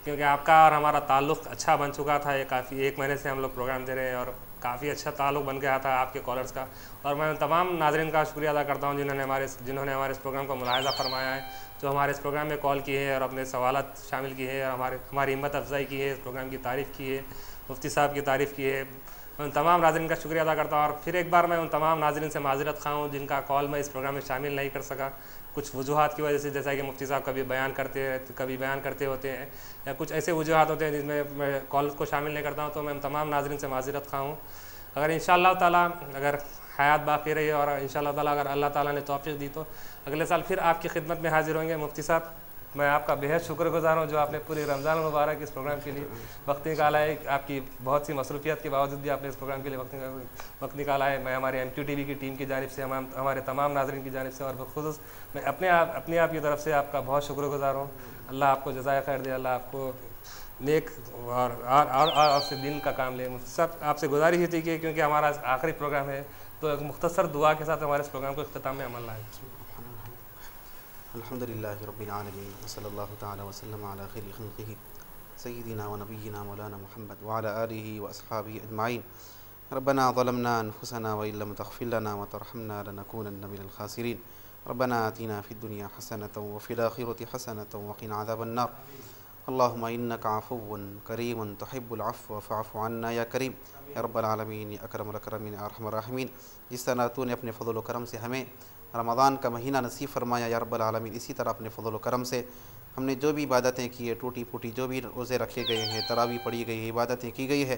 क्योंकि आपका और हमारा ताल्लुक़ अच्छा बन चुका था। ये काफ़ी 1 महीने से हम लोग प्रोग्राम दे रहे हैं और काफ़ी अच्छा ताल्लुक़ बन गया था आपके कॉलर्स का। और मैं तमाम नाज़रीन का शुक्रिया अदा करता हूँ जिन्होंने हमारे इस प्रोग्राम को मुलाहिज़ा फरमाया है, जो हमारे इस प्रोग्राम में कॉल किए हैं और अपने सवालात शामिल किए हैं और हमारी हिम्मत अफजाई की है, इस प्रोग्राम की तारीफ़ की है, मुफ्ती साहब की तारीफ़ की है, मैं उन तमाम नाज़रीन का शुक्रिया अदा करता हूँ। और फिर एक बार मैं उन तमाम नाज़रीन से माज़रत ख़्वाह हूँ जिनका कॉल मैं इस प्रोग्राम में शामिल नहीं कर सका, कुछ वजूहात की वजह से, जैसा कि मुफ्ती साहब कभी बयान करते होते हैं या कुछ ऐसे वजूहात होते हैं जिसमें मैं कॉल को शामिल नहीं करता हूँ। तो मैं तमाम नाज़रीन से माज़रत ख़्वाह हूँ। अगर इंशाअल्लाह ताला अगर हयात बाकी रही और इंशाअल्लाह ताला अगर अल्लाह ताला ने तौफ़ीक़ दी तो अगले साल फिर आपकी खिदमत में हाजिर होंगे। मुफ्ती साहब, मैं आपका बेहद शुक्रगुज़ार हूँ जो आपने पूरी रमज़ान मुबारक इस प्रोग्राम के लिए वक्त निकाला है। आपकी बहुत सी मसरूफियत के बावजूद भी आपने इस प्रोग्राम के लिए वक्त निकाला है। मैं हमारे MQTV की टीम की जानिब से, हमारे तमाम नाज़रीन की जानिब से और बख़ुसूस मैं अपने आप की तरफ से आपका बहुत शुक्रगुज़ार हूँ। अल्लाह आपको जज़ाए खैर दे, अल्लाह आपको नेक और आपसे दिन का काम ले। सब आपसे गुजारिश ही थी कि क्योंकि हमारा आखिरी प्रोग्राम है तो एक मुख्तसर दुआ के साथ हमारे इस प्रोग्राम को इख्तिताम में अमल लाएँ। अल्हम्दुलिल्लाहि रब्बिल आलमीन व सल्लल्लाहु तआला व सल्लम अला खैरि खल्क़िही सय्यिदिना व नबिय्यिना मौलाना मुहम्मद व अला आलिहि व अस्हाबिहि अजमाइन। रब्बना ज़लमना अनफुसना व इल्लम तग़फिर लना व तरहमना लनकूनन्ना मिनल ख़ासिरीन। रब्बना आतिना फ़िद दुनिया हसनतन व फ़िल आख़िरति हसनतन व क़िना अज़ाबन नार। अल्लाहुम्मा इन्नका अफ़ुव्वुन करीमुन तुहिब्बुल अफ़्व फ़अफ़ु अन्ना या करीम या रब्बल आलमीन या अकरमुल अकरमीन या अरहमर राहिमीन। जिस तरह तूने अपने फ़ज़ल व करम से हमें रमज़ान का महीना नसीब फरमाया या रब्बल आलमीन, इसी तरह अपने फ़ज़ल व करम से हमने जो भी इबादतें की है, टूटी फूटी जो भी रोज़े रखे गए हैं, तरावी पढ़ी गई है, इबादतें की गई है,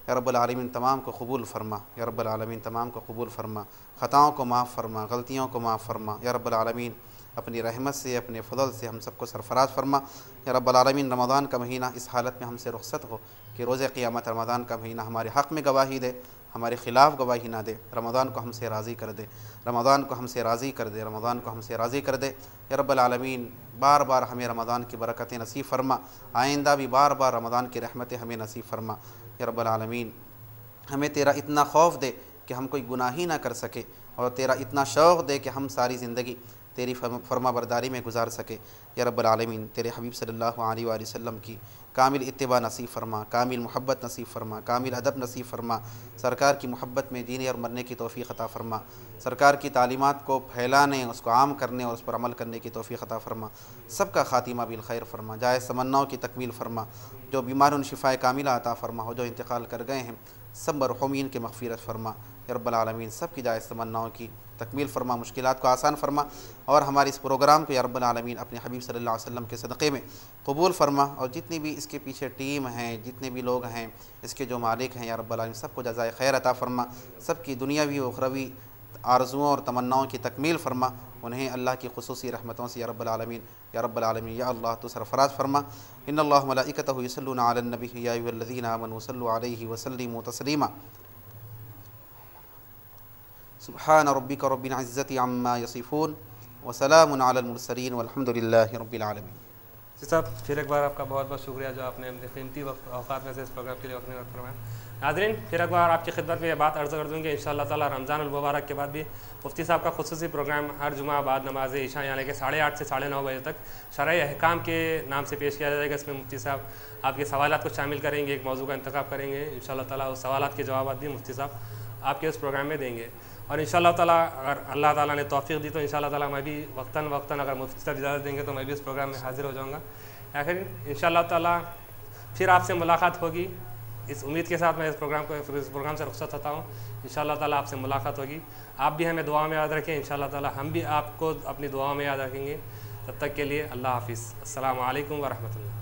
या रब्बल आलमीन तमाम को कबूल फरमा। या रब्बल आलमीन तमाम को कबूल फरमा, ख़ताओं को माफ़ फरमा, गलतियों को माफ़ फरमा। या रब्बल आलमीन अपनी रहमत से, अपने फ़ज़ल से हम सबको सरफराज फरमा। या रब्बल आलमीन रमज़ान का महीना इस हालत में हमसे रुख़सत हो कि रोज़े क़ियामत रमज़ान का महीना हमारे हक़ में गवाही दे, हमारे ख़िलाफ़ गवाही ना दे। रमज़ान को हमसे राज़ी कर दे, रमज़ान को हमसे राज़ी कर दे, रमज़ान को हमसे राज़ी कर दे। या रब्बल आलमीन बार बार हमें रमज़ान की बरकतें नसीब फरमा, आइंदा भी बार बार रमज़ान की रहमतें हमें नसीब फरमा। या रब्बल आलमीन हमें तेरा इतना खौफ दे कि हम कोई गुनाह ही ना कर सके, और तेरा इतना शौक़ दे कि हम सारी ज़िंदगी तेरी फरमा बरदारी में गुजार सके। या रब्बल आलमीन तेरे हबीब सल्लल्लाहु अलैहि वसल्लम की कामिल इत्तिबा नसीब फरमा, कामिल मोहब्बत नसीब फरमा, कामिल अदब नसीब फरमा। सरकार की मोहब्बत में जीने और मरने की तौफ़ीक़ अता फरमा। सरकार की तालीमात को फैलाने, उसको आम करने और उस पर अमल करने की तौफ़ीक़ अता फरमा। सबका ख़ातिमा बिल खैर फरमा, जायज़ तमन्नाओं की तकमील फरमा। जो बीमार उन शिफ़ाए कामिला अता फरमा हो, जो इंतकाल कर गए हैं सब मरहूमीन के मग़फ़िरत फरमा। या रब्बल आलमीन सब की जायज़ तमन्नाओं की तकमील फरमा, मुश्किलात को आसान फरमा, और हमारे इस प्रोग्राम को या रब्बल आलमीन अपने हबीब सल्लल्लाहु अलैहि वसल्लम के सदक़े में कबूल फरमा। और जितनी भी इसके पीछे टीम हैं, जितने भी लोग हैं, इसके जो मालिक हैं, या रब्बल आलमीन सबको जज़ाए खैर अता फरमा, सबकी दुनियावी व उखरवी आरज़ुओं और तमन्नाओं की तकमील फरमा। उन्हें अल्लाह की खुसूसी रहमतों से या रब्बल आलमीन, या रब्बल आलमीन या अल्लाह तो सरफराज फरमा। इन्नल्लाह व मलाइकतहु युसल्लूना अलन नबी या अय्युहल्लज़ीना आमनू सल्लु अलैहि व सल्लिमू तस्लीमा। सुब्हान रब्बिका रब्बिल इज़्ज़ति अम्मा यसिफून व सलामुन अलल मुरसलीन वल्हम्दुलिल्लाहि रब्बिल आलमीन। साहब फिर एक बार आपका बहुत बहुत शुक्रिया जो आपने अपने कीमती औक़ात में से इस प्रोग्राम के लिए वक्त फरमाया। नाज़रीन फिर एक बार आपकी खिदमत में ये बात अर्ज़ कर दूँ कि इंशाअल्लाह ताला रमज़ान मुबारक के बाद भी मुफ्ती साहब का खुसूसी प्रोग्राम हर जुमा बाद नमाज इशा यानी कि 8:30 से 9:30 बजे तक शरई अहकाम के नाम से पेश किया जाएगा। इसमें मुफ्ती साहब आपके सवालात को शामिल करेंगे, एक मौजू का इंतखाब करेंगे। इंशाअल्लाह ताला उस सवालात के जवाब भी मुफ्ती साहब आपके उस प्रोग्राम में देंगे। और इंशाअल्लाह ताला अगर अल्लाह ताला ने तौफ़ीक़ दी तो इंशाअल्लाह ताला मैं भी वक्तन अगर मुफ्ती साहब इजाज़त देंगे तो मैं भी इस प्रोग्राम में हाज़िर हो जाऊँगा। आखिर इंशाअल्लाह ताला फिर आपसे मुलाकात होगी, इस उम्मीद के साथ मैं इस प्रोग्राम से रुख़्सत होता हूँ। इंशाअल्लाह ताला आपसे मुलाकात होगी। आप भी हमें दुआ में याद रखें, इंशाअल्लाह ताला हम भी आपको अपनी दुआ में याद रखेंगे। तब तक के लिए अल्लाह हाफ़िज़। अस्सलामु अलैकुम व रहमतुल्लाह।